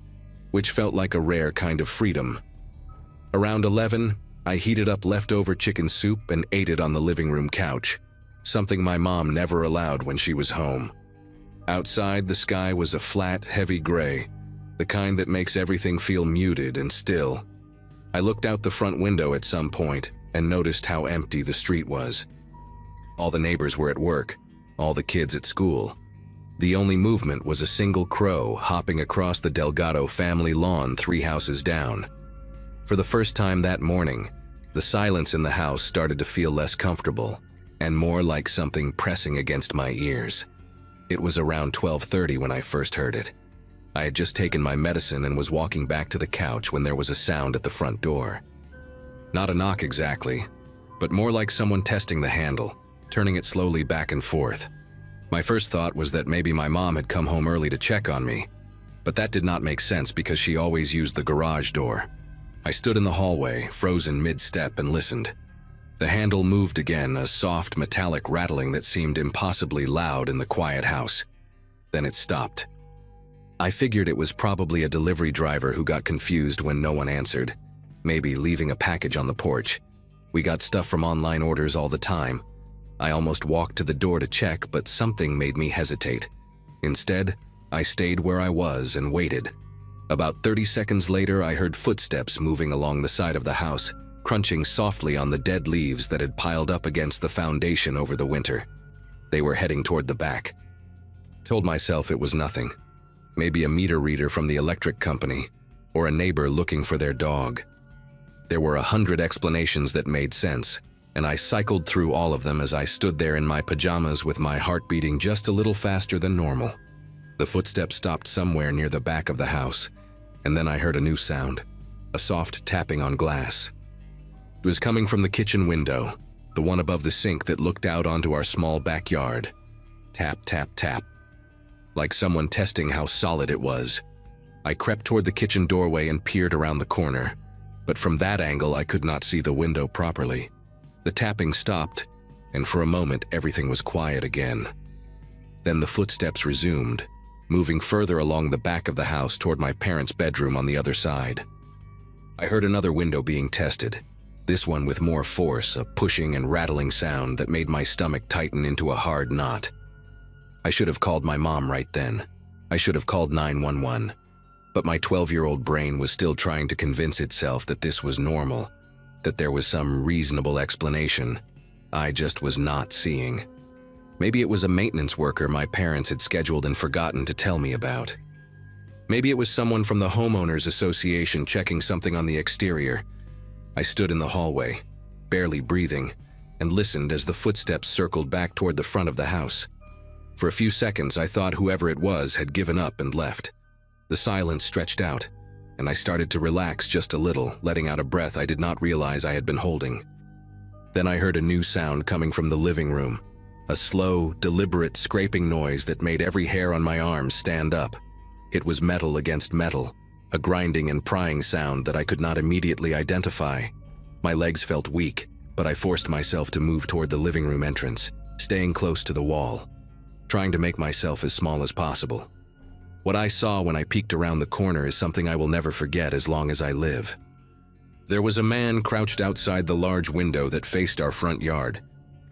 which felt like a rare kind of freedom. Around 11, I heated up leftover chicken soup and ate it on the living room couch, something my mom never allowed when she was home. Outside, the sky was a flat, heavy gray, the kind that makes everything feel muted and still. I looked out the front window at some point and noticed how empty the street was. All the neighbors were at work, all the kids at school. The only movement was a single crow hopping across the Delgado family lawn 3 houses down. For the first time that morning, the silence in the house started to feel less comfortable and more like something pressing against my ears. It was around 12:30 when I first heard it. I had just taken my medicine and was walking back to the couch when there was a sound at the front door. Not a knock exactly, but more like someone testing the handle, turning it slowly back and forth. My first thought was that maybe my mom had come home early to check on me, but that did not make sense because she always used the garage door. I stood in the hallway, frozen mid-step, and listened. The handle moved again, a soft metallic rattling that seemed impossibly loud in the quiet house. Then it stopped. I figured it was probably a delivery driver who got confused when no one answered, maybe leaving a package on the porch. We got stuff from online orders all the time. I almost walked to the door to check, but something made me hesitate. Instead, I stayed where I was and waited. About 30 seconds later, I heard footsteps moving along the side of the house, crunching softly on the dead leaves that had piled up against the foundation over the winter. They were heading toward the back. Told myself it was nothing. Maybe a meter reader from the electric company, or a neighbor looking for their dog. There were 100 explanations that made sense, and I cycled through all of them as I stood there in my pajamas with my heart beating just a little faster than normal. The footsteps stopped somewhere near the back of the house, and then I heard a new sound, a soft tapping on glass. It was coming from the kitchen window, the one above the sink that looked out onto our small backyard. Tap, tap, tap. Like someone testing how solid it was. I crept toward the kitchen doorway and peered around the corner, but from that angle I could not see the window properly. The tapping stopped, and for a moment everything was quiet again. Then the footsteps resumed, moving further along the back of the house toward my parents' bedroom on the other side. I heard another window being tested, this one with more force, a pushing and rattling sound that made my stomach tighten into a hard knot. I should have called my mom right then. I should have called 911. But my 12-year-old brain was still trying to convince itself that this was normal, that there was some reasonable explanation I just was not seeing. Maybe it was a maintenance worker my parents had scheduled and forgotten to tell me about. Maybe it was someone from the homeowners association checking something on the exterior. I stood in the hallway, barely breathing, and listened as the footsteps circled back toward the front of the house. For a few seconds, I thought whoever it was had given up and left. The silence stretched out, and I started to relax just a little, letting out a breath I did not realize I had been holding. Then I heard a new sound coming from the living room, a slow, deliberate scraping noise that made every hair on my arm stand up. It was metal against metal, a grinding and prying sound that I could not immediately identify. My legs felt weak, but I forced myself to move toward the living room entrance, staying close to the wall, trying to make myself as small as possible. What I saw when I peeked around the corner is something I will never forget as long as I live. There was a man crouched outside the large window that faced our front yard,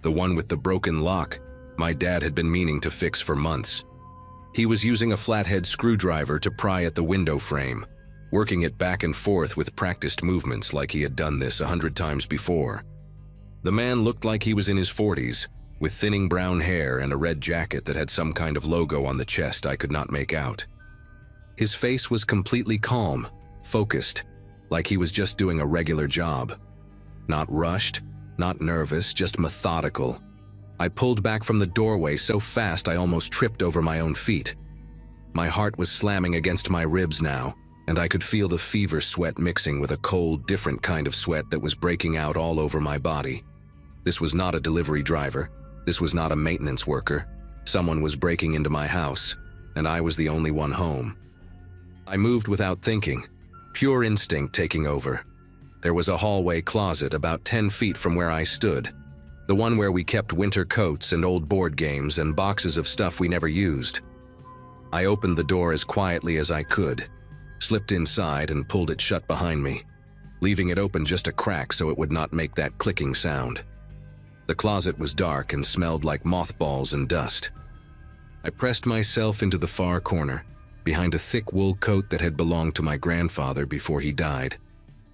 the one with the broken lock my dad had been meaning to fix for months. He was using a flathead screwdriver to pry at the window frame, working it back and forth with practiced movements like he had done this 100 times before. The man looked like he was in his 40s, with thinning brown hair and a red jacket that had some kind of logo on the chest I could not make out. His face was completely calm, focused, like he was just doing a regular job. Not rushed, not nervous, just methodical. I pulled back from the doorway so fast I almost tripped over my own feet. My heart was slamming against my ribs now, and I could feel the fever sweat mixing with a cold, different kind of sweat that was breaking out all over my body. This was not a delivery driver. This was not a maintenance worker. Someone was breaking into my house, and I was the only one home. I moved without thinking, pure instinct taking over. There was a hallway closet about 10 feet from where I stood, the one where we kept winter coats and old board games and boxes of stuff we never used. I opened the door as quietly as I could, slipped inside and pulled it shut behind me, leaving it open just a crack so it would not make that clicking sound. The closet was dark and smelled like mothballs and dust. I pressed myself into the far corner, behind a thick wool coat that had belonged to my grandfather before he died,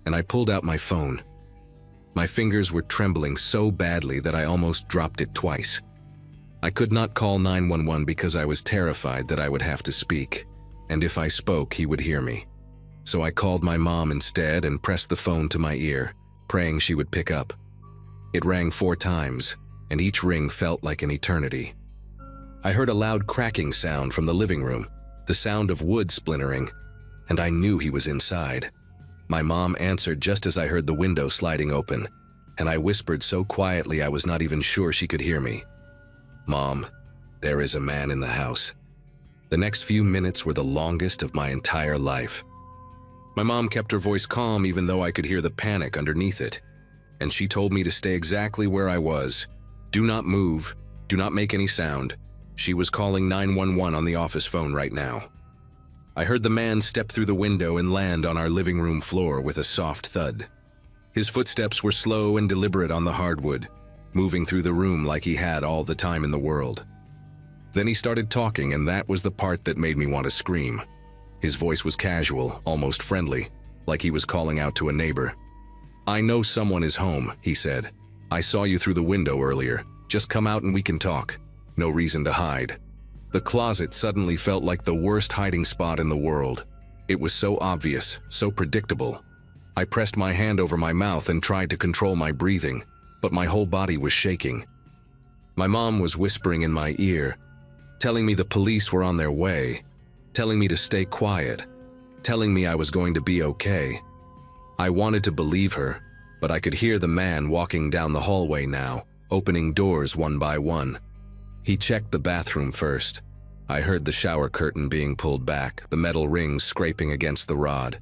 and I pulled out my phone. My fingers were trembling so badly that I almost dropped it twice. I could not call 911 because I was terrified that I would have to speak, and if I spoke, he would hear me. So I called my mom instead and pressed the phone to my ear, praying she would pick up. It rang 4 times, and each ring felt like an eternity. I heard a loud cracking sound from the living room, the sound of wood splintering, and I knew he was inside. My mom answered just as I heard the window sliding open, and I whispered so quietly I was not even sure she could hear me. "Mom, there is a man in the house." The next few minutes were the longest of my entire life. My mom kept her voice calm even though I could hear the panic underneath it, and she told me to stay exactly where I was. Do not move, do not make any sound. She was calling 911 on the office phone right now. I heard the man step through the window and land on our living room floor with a soft thud. His footsteps were slow and deliberate on the hardwood, moving through the room like he had all the time in the world. Then he started talking, and that was the part that made me want to scream. His voice was casual, almost friendly, like he was calling out to a neighbor. "I know someone is home," he said. "I saw you through the window earlier. Just come out and we can talk. No reason to hide." The closet suddenly felt like the worst hiding spot in the world. It was so obvious, so predictable. I pressed my hand over my mouth and tried to control my breathing, but my whole body was shaking. My mom was whispering in my ear, telling me the police were on their way, telling me to stay quiet, telling me I was going to be okay. I wanted to believe her, but I could hear the man walking down the hallway now, opening doors one by one. He checked the bathroom first. I heard the shower curtain being pulled back, the metal rings scraping against the rod.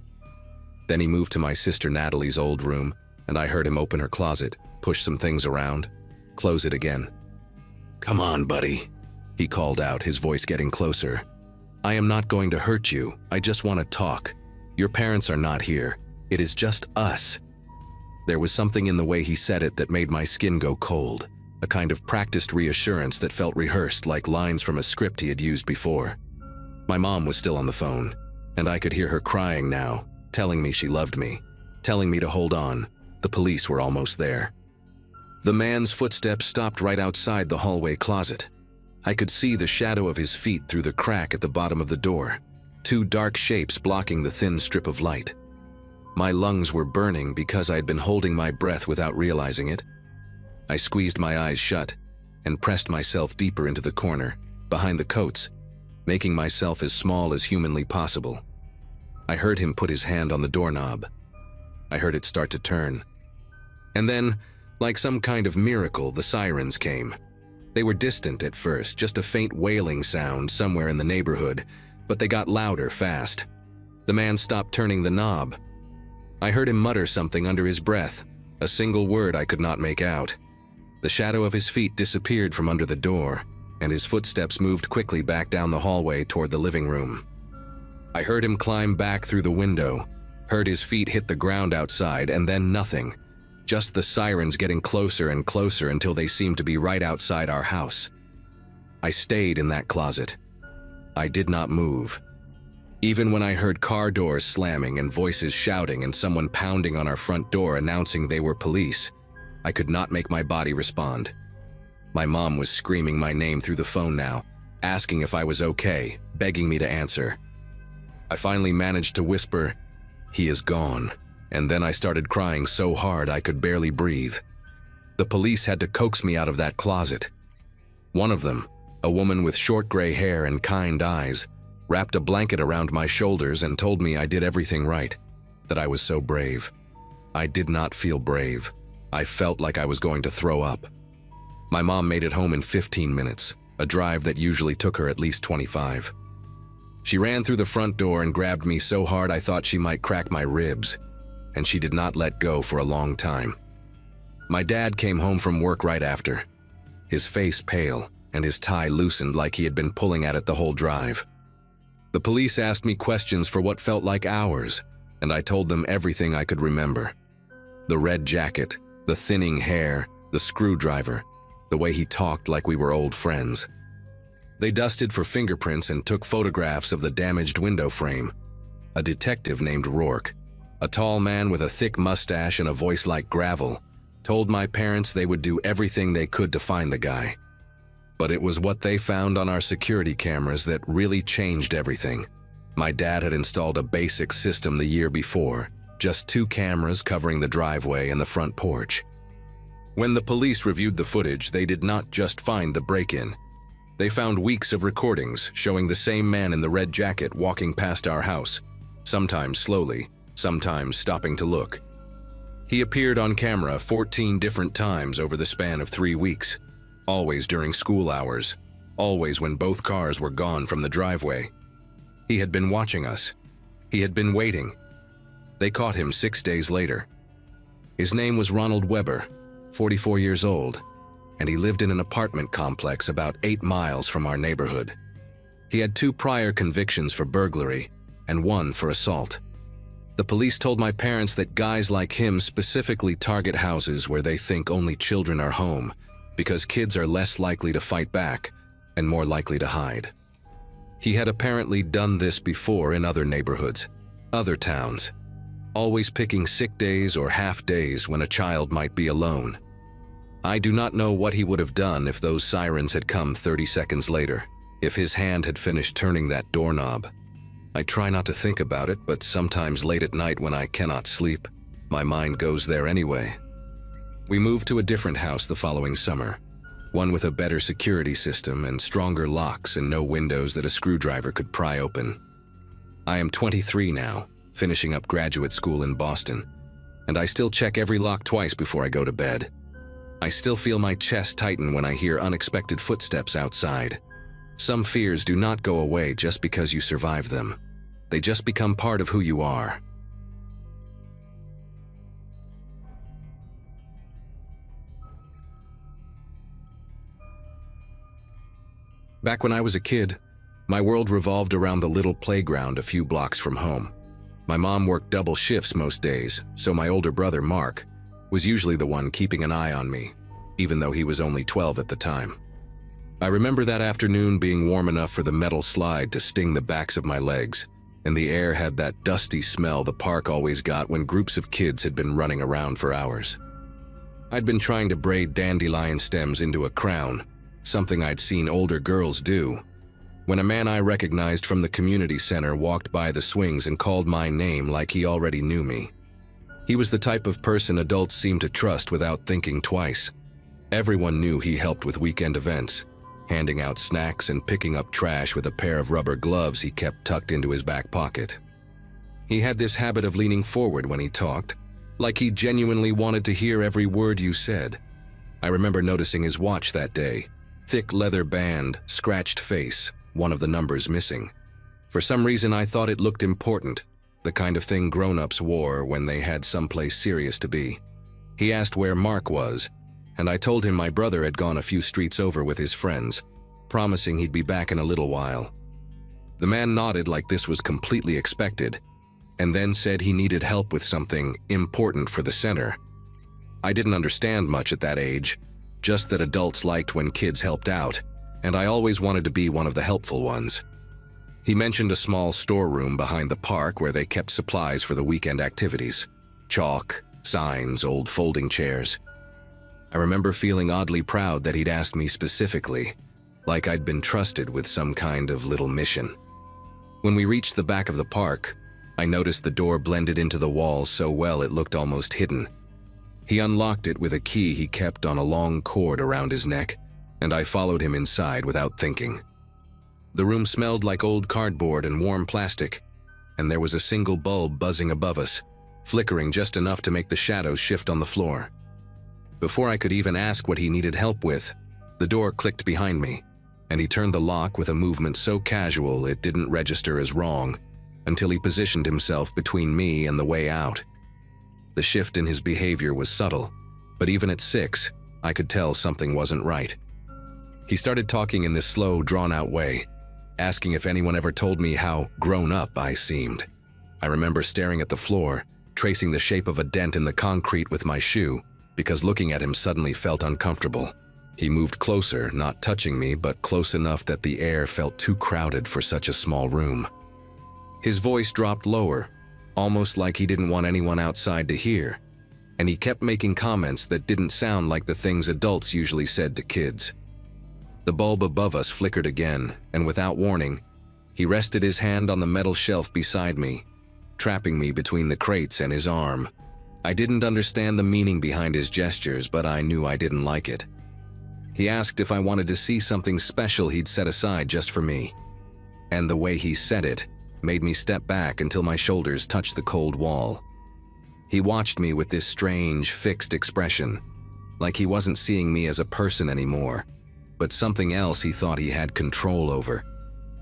Then he moved to my sister Natalie's old room, and I heard him open her closet, push some things around, close it again. "Come on, buddy," he called out, his voice getting closer. "I am not going to hurt you. I just want to talk. Your parents are not here. It is just us." There was something in the way he said it that made my skin go cold, a kind of practiced reassurance that felt rehearsed like lines from a script he had used before. My mom was still on the phone, and I could hear her crying now, telling me she loved me, telling me to hold on. The police were almost there. The man's footsteps stopped right outside the hallway closet. I could see the shadow of his feet through the crack at the bottom of the door, 2 dark shapes blocking the thin strip of light. My lungs were burning because I had been holding my breath without realizing it. I squeezed my eyes shut and pressed myself deeper into the corner, behind the coats, making myself as small as humanly possible. I heard him put his hand on the doorknob. I heard it start to turn. And then, Like some kind of miracle, the sirens came. They were distant at first, just a faint wailing sound somewhere in the neighborhood, but they got louder fast. The man stopped turning the knob. I heard him mutter something under his breath, a single word I could not make out. The shadow of his feet disappeared from under the door, and his footsteps moved quickly back down the hallway toward the living room. I heard him climb back through the window, heard his feet hit the ground outside, and then nothing. Just the sirens getting closer and closer until they seemed to be right outside our house. I stayed in that closet. I did not move. Even when I heard car doors slamming and voices shouting and someone pounding on our front door announcing they were police, I could not make my body respond. My mom was screaming my name through the phone now, asking if I was okay, begging me to answer. I finally managed to whisper, "He is gone," and then I started crying so hard I could barely breathe. The police had to coax me out of that closet. One of them, a woman with short gray hair and kind eyes, wrapped a blanket around my shoulders and told me I did everything right, that I was so brave. I did not feel brave. I felt like I was going to throw up. My mom made it home in 15 minutes, a drive that usually took her at least 25. She ran through the front door and grabbed me so hard I thought she might crack my ribs, and she did not let go for a long time. My dad came home from work right after, his face pale and his tie loosened like he had been pulling at it the whole drive. The police asked me questions for what felt like hours, and I told them everything I could remember. The red jacket, the thinning hair, the screwdriver, the way he talked like we were old friends. They dusted for fingerprints and took photographs of the damaged window frame. A detective named Rourke, a tall man with a thick mustache and a voice like gravel, told my parents they would do everything they could to find the guy. But it was what they found on our security cameras that really changed everything. My dad had installed a basic system the year before, just 2 cameras covering the driveway and the front porch. When the police reviewed the footage, they did not just find the break-in. They found weeks of recordings showing the same man in the red jacket walking past our house, sometimes slowly, sometimes stopping to look. He appeared on camera 14 different times over the span of 3 weeks, always during school hours, always when both cars were gone from the driveway. He had been watching us. He had been waiting. They caught him 6 days later. His name was Ronald Weber, 44 years old, and he lived in an apartment complex about 8 miles from our neighborhood. He had 2 prior convictions for burglary and 1 for assault. The police told my parents that guys like him specifically target houses where they think only children are home, because kids are less likely to fight back and more likely to hide. He had apparently done this before in other neighborhoods, other towns, always picking sick days or half days when a child might be alone. I do not know what he would have done if those sirens had come 30 seconds later, if his hand had finished turning that doorknob. I try not to think about it, but sometimes late at night when I cannot sleep, my mind goes there anyway. We moved to a different house the following summer, one with a better security system and stronger locks and no windows that a screwdriver could pry open. I am 23 now, finishing up graduate school in Boston, and I still check every lock twice before I go to bed. I still feel my chest tighten when I hear unexpected footsteps outside. Some fears do not go away just because you survive them. They just become part of who you are. Back when I was a kid, my world revolved around the little playground a few blocks from home. My mom worked double shifts most days, so my older brother, Mark, was usually the one keeping an eye on me, even though he was only 12 at the time. I remember that afternoon being warm enough for the metal slide to sting the backs of my legs, and the air had that dusty smell the park always got when groups of kids had been running around for hours. I'd been trying to braid dandelion stems into a crown, something I'd seen older girls do, when a man I recognized from the community center walked by the swings and called my name like he already knew me. He was the type of person adults seem to trust without thinking twice. Everyone knew he helped with weekend events, handing out snacks and picking up trash with a pair of rubber gloves he kept tucked into his back pocket. He had this habit of leaning forward when he talked, like he genuinely wanted to hear every word you said. I remember noticing his watch that day. Thick leather band, scratched face, one of the numbers missing. For some reason I thought it looked important, the kind of thing grown-ups wore when they had someplace serious to be. He asked where Mark was, and I told him my brother had gone a few streets over with his friends, promising he'd be back in a little while. The man nodded like this was completely expected, and then said he needed help with something important for the center. I didn't understand much at that age, just that adults liked when kids helped out, and I always wanted to be one of the helpful ones. He mentioned a small storeroom behind the park where they kept supplies for the weekend activities. Chalk, signs, old folding chairs. I remember feeling oddly proud that he'd asked me specifically, like I'd been trusted with some kind of little mission. When we reached the back of the park, I noticed the door blended into the walls so well it looked almost hidden. He unlocked it with a key he kept on a long cord around his neck, and I followed him inside without thinking. The room smelled like old cardboard and warm plastic, and there was a single bulb buzzing above us, flickering just enough to make the shadows shift on the floor. Before I could even ask what he needed help with, the door clicked behind me, and he turned the lock with a movement so casual it didn't register as wrong, until he positioned himself between me and the way out. The shift in his behavior was subtle, but even at 6, I could tell something wasn't right. He started talking in this slow, drawn-out way, asking if anyone ever told me how grown up I seemed. I remember staring at the floor, tracing the shape of a dent in the concrete with my shoe, because looking at him suddenly felt uncomfortable. He moved closer, not touching me, but close enough that the air felt too crowded for such a small room. His voice dropped lower, almost like he didn't want anyone outside to hear, and he kept making comments that didn't sound like the things adults usually said to kids. The bulb above us flickered again, and without warning, he rested his hand on the metal shelf beside me, trapping me between the crates and his arm. I didn't understand the meaning behind his gestures, but I knew I didn't like it. He asked if I wanted to see something special he'd set aside just for me, and the way he said it made me step back until my shoulders touched the cold wall. He watched me with this strange, fixed expression, like he wasn't seeing me as a person anymore, but something else he thought he had control over.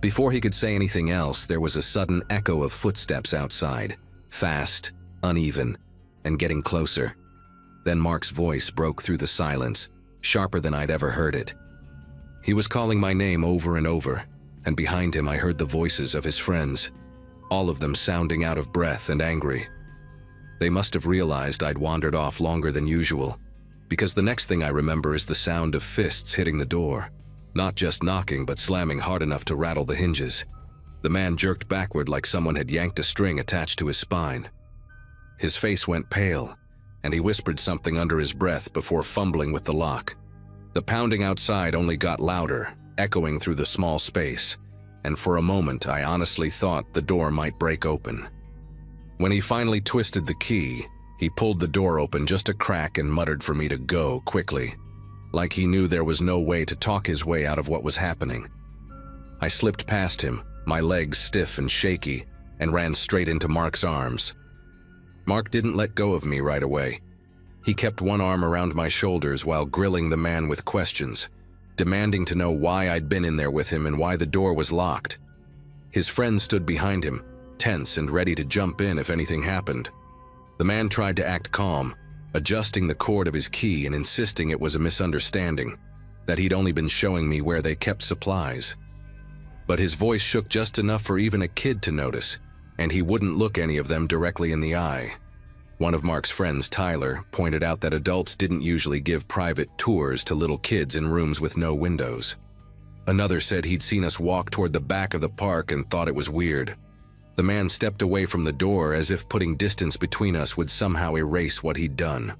Before he could say anything else, there was a sudden echo of footsteps outside, fast, uneven, and getting closer. Then Mark's voice broke through the silence, sharper than I'd ever heard it. He was calling my name over and over, and behind him I heard the voices of his friends, all of them sounding out of breath and angry. They must have realized I'd wandered off longer than usual, because the next thing I remember is the sound of fists hitting the door, not just knocking but slamming hard enough to rattle the hinges. The man jerked backward like someone had yanked a string attached to his spine. His face went pale, and he whispered something under his breath before fumbling with the lock. The pounding outside only got louder, echoing through the small space, and for a moment I honestly thought the door might break open. When he finally twisted the key, he pulled the door open just a crack and muttered for me to go quickly, like he knew there was no way to talk his way out of what was happening. I slipped past him, my legs stiff and shaky, and ran straight into Mark's arms. Mark didn't let go of me right away. He kept one arm around my shoulders while grilling the man with questions, demanding to know why I'd been in there with him and why the door was locked. His friends stood behind him, tense and ready to jump in if anything happened. The man tried to act calm, adjusting the cord of his key and insisting it was a misunderstanding, that he'd only been showing me where they kept supplies. But his voice shook just enough for even a kid to notice, and he wouldn't look any of them directly in the eye. One of Mark's friends, Tyler, pointed out that adults didn't usually give private tours to little kids in rooms with no windows. Another said he'd seen us walk toward the back of the park and thought it was weird. The man stepped away from the door as if putting distance between us would somehow erase what he'd done.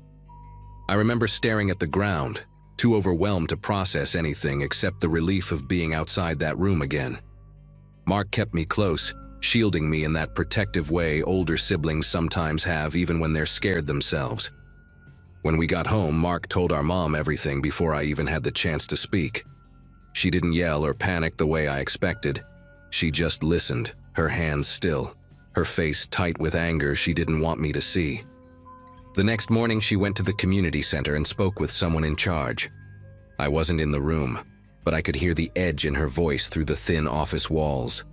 I remember staring at the ground, too overwhelmed to process anything except the relief of being outside that room again. Mark kept me close, shielding me in that protective way older siblings sometimes have even when they're scared themselves. When we got home, Mark told our mom everything before I even had the chance to speak. She didn't yell or panic the way I expected. She just listened, her hands still, her face tight with anger she didn't want me to see. The next morning, she went to the community center and spoke with someone in charge. I wasn't in the room, but I could hear the edge in her voice through the thin office walls.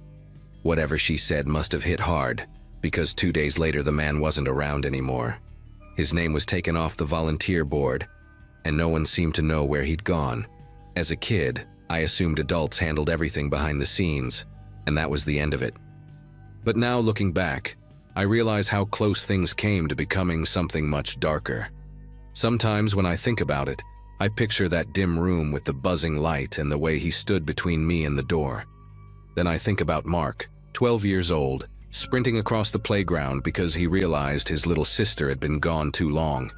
Whatever she said must have hit hard, because 2 days later the man wasn't around anymore. His name was taken off the volunteer board, and no one seemed to know where he'd gone. As a kid, I assumed adults handled everything behind the scenes, and that was the end of it. But now, looking back, I realize how close things came to becoming something much darker. Sometimes when I think about it, I picture that dim room with the buzzing light and the way he stood between me and the door. Then I think about Mark, 12 years old, sprinting across the playground because he realized his little sister had been gone too long.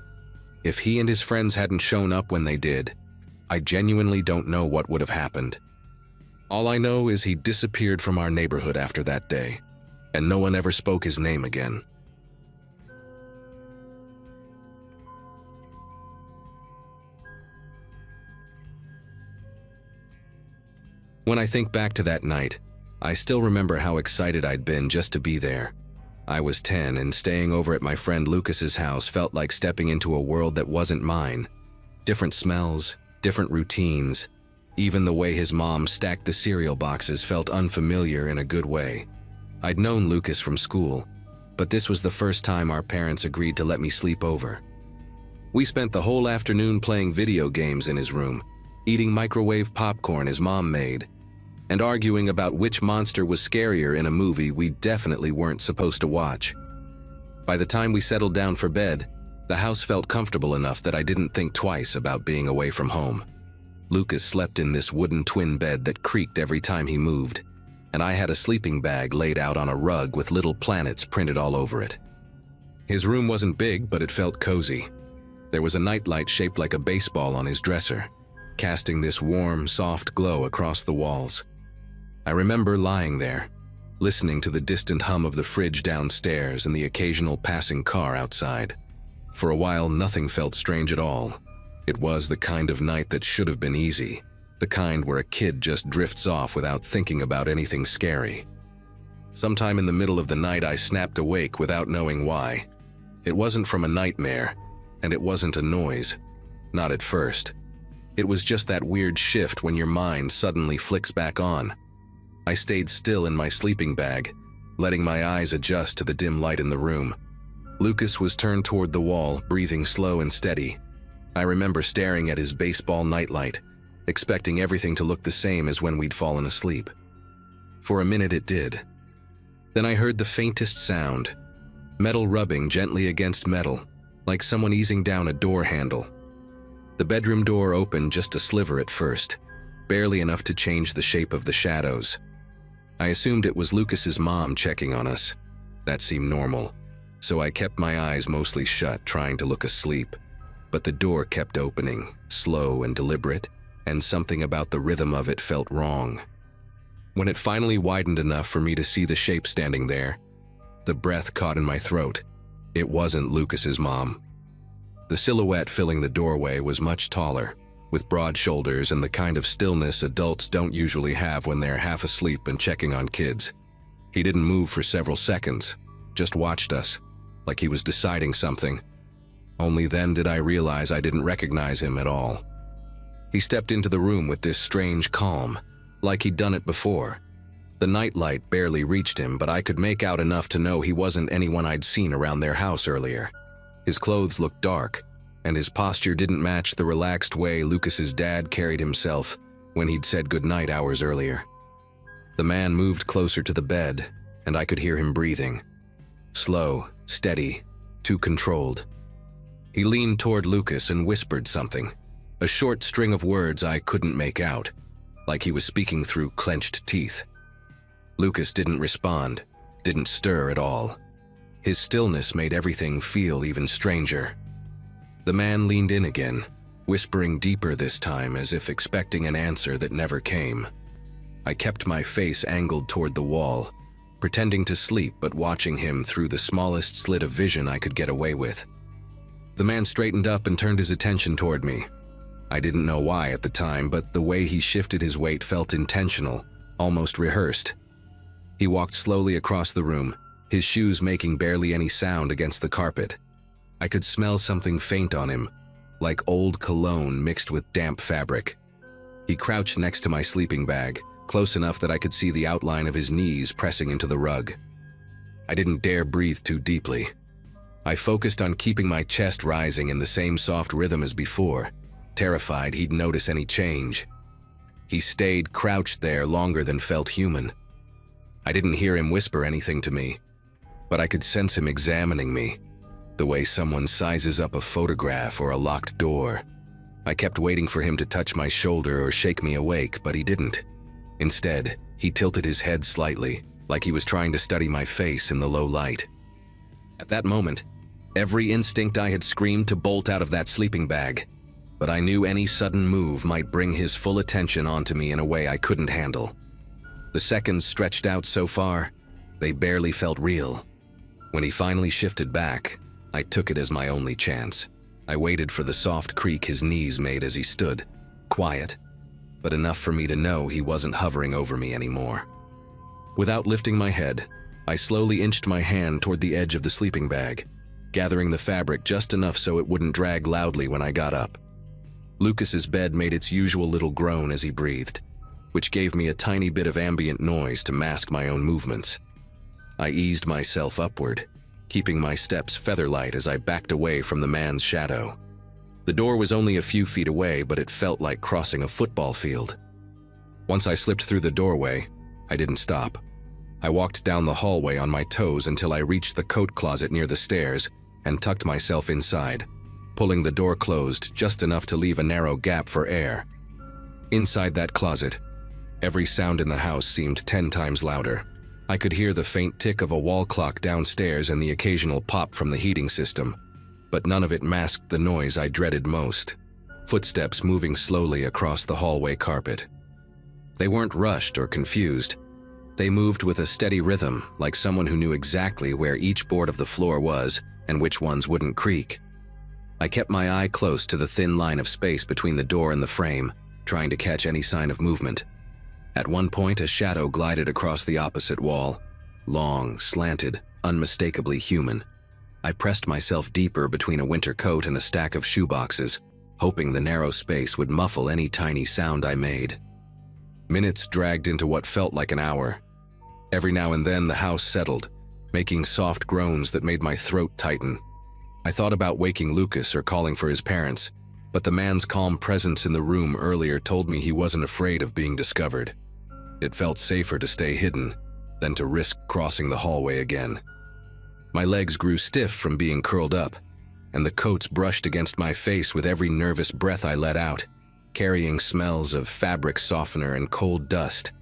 If he and his friends hadn't shown up when they did, I genuinely don't know what would have happened. All I know is he disappeared from our neighborhood after that day, and no one ever spoke his name again. When I think back to that night, I still remember how excited I'd been just to be there. I was 10, and staying over at my friend Lucas's house felt like stepping into a world that wasn't mine. Different smells, different routines. Even the way his mom stacked the cereal boxes felt unfamiliar in a good way. I'd known Lucas from school, but this was the first time our parents agreed to let me sleep over. We spent the whole afternoon playing video games in his room, eating microwave popcorn his mom made, and arguing about which monster was scarier in a movie we definitely weren't supposed to watch. By the time we settled down for bed, the house felt comfortable enough that I didn't think twice about being away from home. Lucas slept in this wooden twin bed that creaked every time he moved, and I had a sleeping bag laid out on a rug with little planets printed all over it. His room wasn't big, but it felt cozy. There was a nightlight shaped like a baseball on his dresser, casting this warm, soft glow across the walls. I remember lying there, listening to the distant hum of the fridge downstairs and the occasional passing car outside. For a while, nothing felt strange at all. It was the kind of night that should have been easy, the kind where a kid just drifts off without thinking about anything scary. Sometime in the middle of the night, I snapped awake without knowing why. It wasn't from a nightmare, and it wasn't a noise. Not at first. It was just that weird shift when your mind suddenly flicks back on. I stayed still in my sleeping bag, letting my eyes adjust to the dim light in the room. Lucas was turned toward the wall, breathing slow and steady. I remember staring at his baseball nightlight, expecting everything to look the same as when we'd fallen asleep. For a minute it did. Then I heard the faintest sound, metal rubbing gently against metal, like someone easing down a door handle. The bedroom door opened just a sliver at first, barely enough to change the shape of the shadows. I assumed it was Lucas's mom checking on us. That seemed normal, so I kept my eyes mostly shut, trying to look asleep. But the door kept opening, slow and deliberate, and something about the rhythm of it felt wrong. When it finally widened enough for me to see the shape standing there, the breath caught in my throat. It wasn't Lucas's mom. The silhouette filling the doorway was much taller, with broad shoulders and the kind of stillness adults don't usually have when they're half asleep and checking on kids. He didn't move for several seconds, just watched us, like he was deciding something. Only then did I realize I didn't recognize him at all. He stepped into the room with this strange calm, like he'd done it before. The nightlight barely reached him, but I could make out enough to know he wasn't anyone I'd seen around their house earlier. His clothes looked dark, and his posture didn't match the relaxed way Lucas's dad carried himself when he'd said goodnight hours earlier. The man moved closer to the bed, and I could hear him breathing. Slow, steady, too controlled. He leaned toward Lucas and whispered something, a short string of words I couldn't make out, like he was speaking through clenched teeth. Lucas didn't respond, didn't stir at all. His stillness made everything feel even stranger. The man leaned in again, whispering deeper this time, as if expecting an answer that never came. I kept my face angled toward the wall, pretending to sleep but watching him through the smallest slit of vision I could get away with. The man straightened up and turned his attention toward me. I didn't know why at the time, but the way he shifted his weight felt intentional, almost rehearsed. He walked slowly across the room, his shoes making barely any sound against the carpet. I could smell something faint on him, like old cologne mixed with damp fabric. He crouched next to my sleeping bag, close enough that I could see the outline of his knees pressing into the rug. I didn't dare breathe too deeply. I focused on keeping my chest rising in the same soft rhythm as before, terrified he'd notice any change. He stayed crouched there longer than felt human. I didn't hear him whisper anything to me, but I could sense him examining me, the way someone sizes up a photograph or a locked door. I kept waiting for him to touch my shoulder or shake me awake, but he didn't. Instead, he tilted his head slightly, like he was trying to study my face in the low light. At that moment, every instinct I had screamed to bolt out of that sleeping bag, but I knew any sudden move might bring his full attention onto me in a way I couldn't handle. The seconds stretched out so far, they barely felt real. When he finally shifted back, I took it as my only chance. I waited for the soft creak his knees made as he stood, quiet, but enough for me to know he wasn't hovering over me anymore. Without lifting my head, I slowly inched my hand toward the edge of the sleeping bag, gathering the fabric just enough so it wouldn't drag loudly when I got up. Lucas's bed made its usual little groan as he breathed, which gave me a tiny bit of ambient noise to mask my own movements. I eased myself upward, keeping my steps feather-light as I backed away from the man's shadow. The door was only a few feet away, but it felt like crossing a football field. Once I slipped through the doorway, I didn't stop. I walked down the hallway on my toes until I reached the coat closet near the stairs and tucked myself inside, pulling the door closed just enough to leave a narrow gap for air. Inside that closet, every sound in the house seemed 10 times louder. I could hear the faint tick of a wall clock downstairs and the occasional pop from the heating system, but none of it masked the noise I dreaded most: footsteps moving slowly across the hallway carpet. They weren't rushed or confused. They moved with a steady rhythm, like someone who knew exactly where each board of the floor was and which ones wouldn't creak. I kept my eye close to the thin line of space between the door and the frame, trying to catch any sign of movement. At one point, a shadow glided across the opposite wall, long, slanted, unmistakably human. I pressed myself deeper between a winter coat and a stack of shoeboxes, hoping the narrow space would muffle any tiny sound I made. Minutes dragged into what felt like an hour. Every now and then the house settled, making soft groans that made my throat tighten. I thought about waking Lucas or calling for his parents, but the man's calm presence in the room earlier told me he wasn't afraid of being discovered. It felt safer to stay hidden than to risk crossing the hallway again. My legs grew stiff from being curled up, and the coats brushed against my face with every nervous breath I let out, carrying smells of fabric softener and cold dust.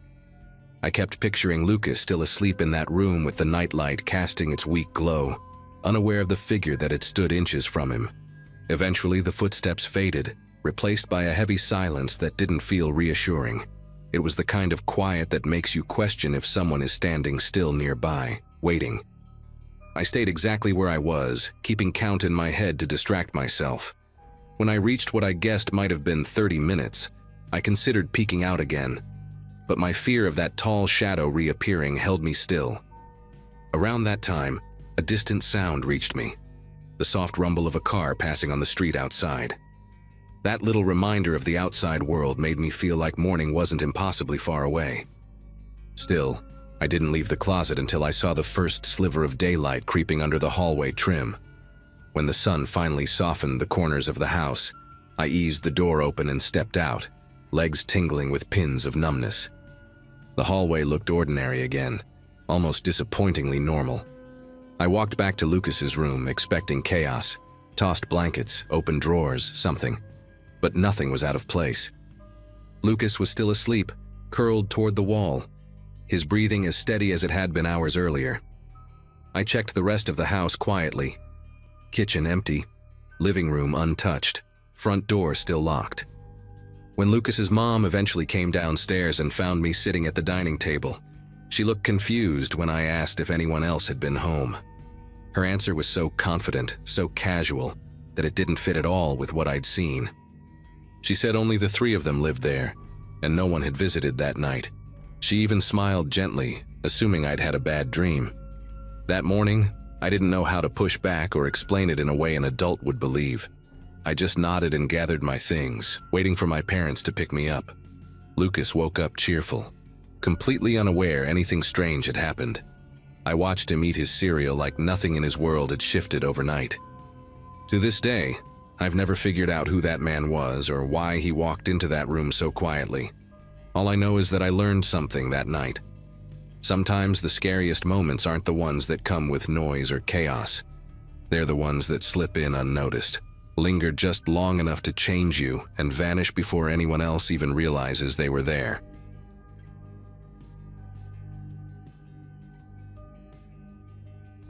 I kept picturing Lucas still asleep in that room with the nightlight casting its weak glow, unaware of the figure that had stood inches from him. Eventually, the footsteps faded, replaced by a heavy silence that didn't feel reassuring. It was the kind of quiet that makes you question if someone is standing still nearby, waiting. I stayed exactly where I was, keeping count in my head to distract myself. When I reached what I guessed might have been 30 minutes, I considered peeking out again, but my fear of that tall shadow reappearing held me still. Around that time, a distant sound reached me, the soft rumble of a car passing on the street outside. That little reminder of the outside world made me feel like morning wasn't impossibly far away. Still, I didn't leave the closet until I saw the first sliver of daylight creeping under the hallway trim. When the sun finally softened the corners of the house, I eased the door open and stepped out, legs tingling with pins of numbness. The hallway looked ordinary again, almost disappointingly normal. I walked back to Lucas's room, expecting chaos, tossed blankets, open drawers, something. But nothing was out of place. Lucas was still asleep, curled toward the wall, his breathing as steady as it had been hours earlier. I checked the rest of the house quietly. Kitchen empty, living room untouched, front door still locked. When Lucas's mom eventually came downstairs and found me sitting at the dining table, she looked confused when I asked if anyone else had been home. Her answer was so confident, so casual, that it didn't fit at all with what I'd seen. She said only the 3 of them lived there, and no one had visited that night. She even smiled gently, assuming I'd had a bad dream. That morning, I didn't know how to push back or explain it in a way an adult would believe. I just nodded and gathered my things, waiting for my parents to pick me up. Lucas woke up cheerful, completely unaware anything strange had happened. I watched him eat his cereal like nothing in his world had shifted overnight. To this day, I've never figured out who that man was or why he walked into that room so quietly. All I know is that I learned something that night. Sometimes the scariest moments aren't the ones that come with noise or chaos. They're the ones that slip in unnoticed, linger just long enough to change you, and vanish before anyone else even realizes they were there.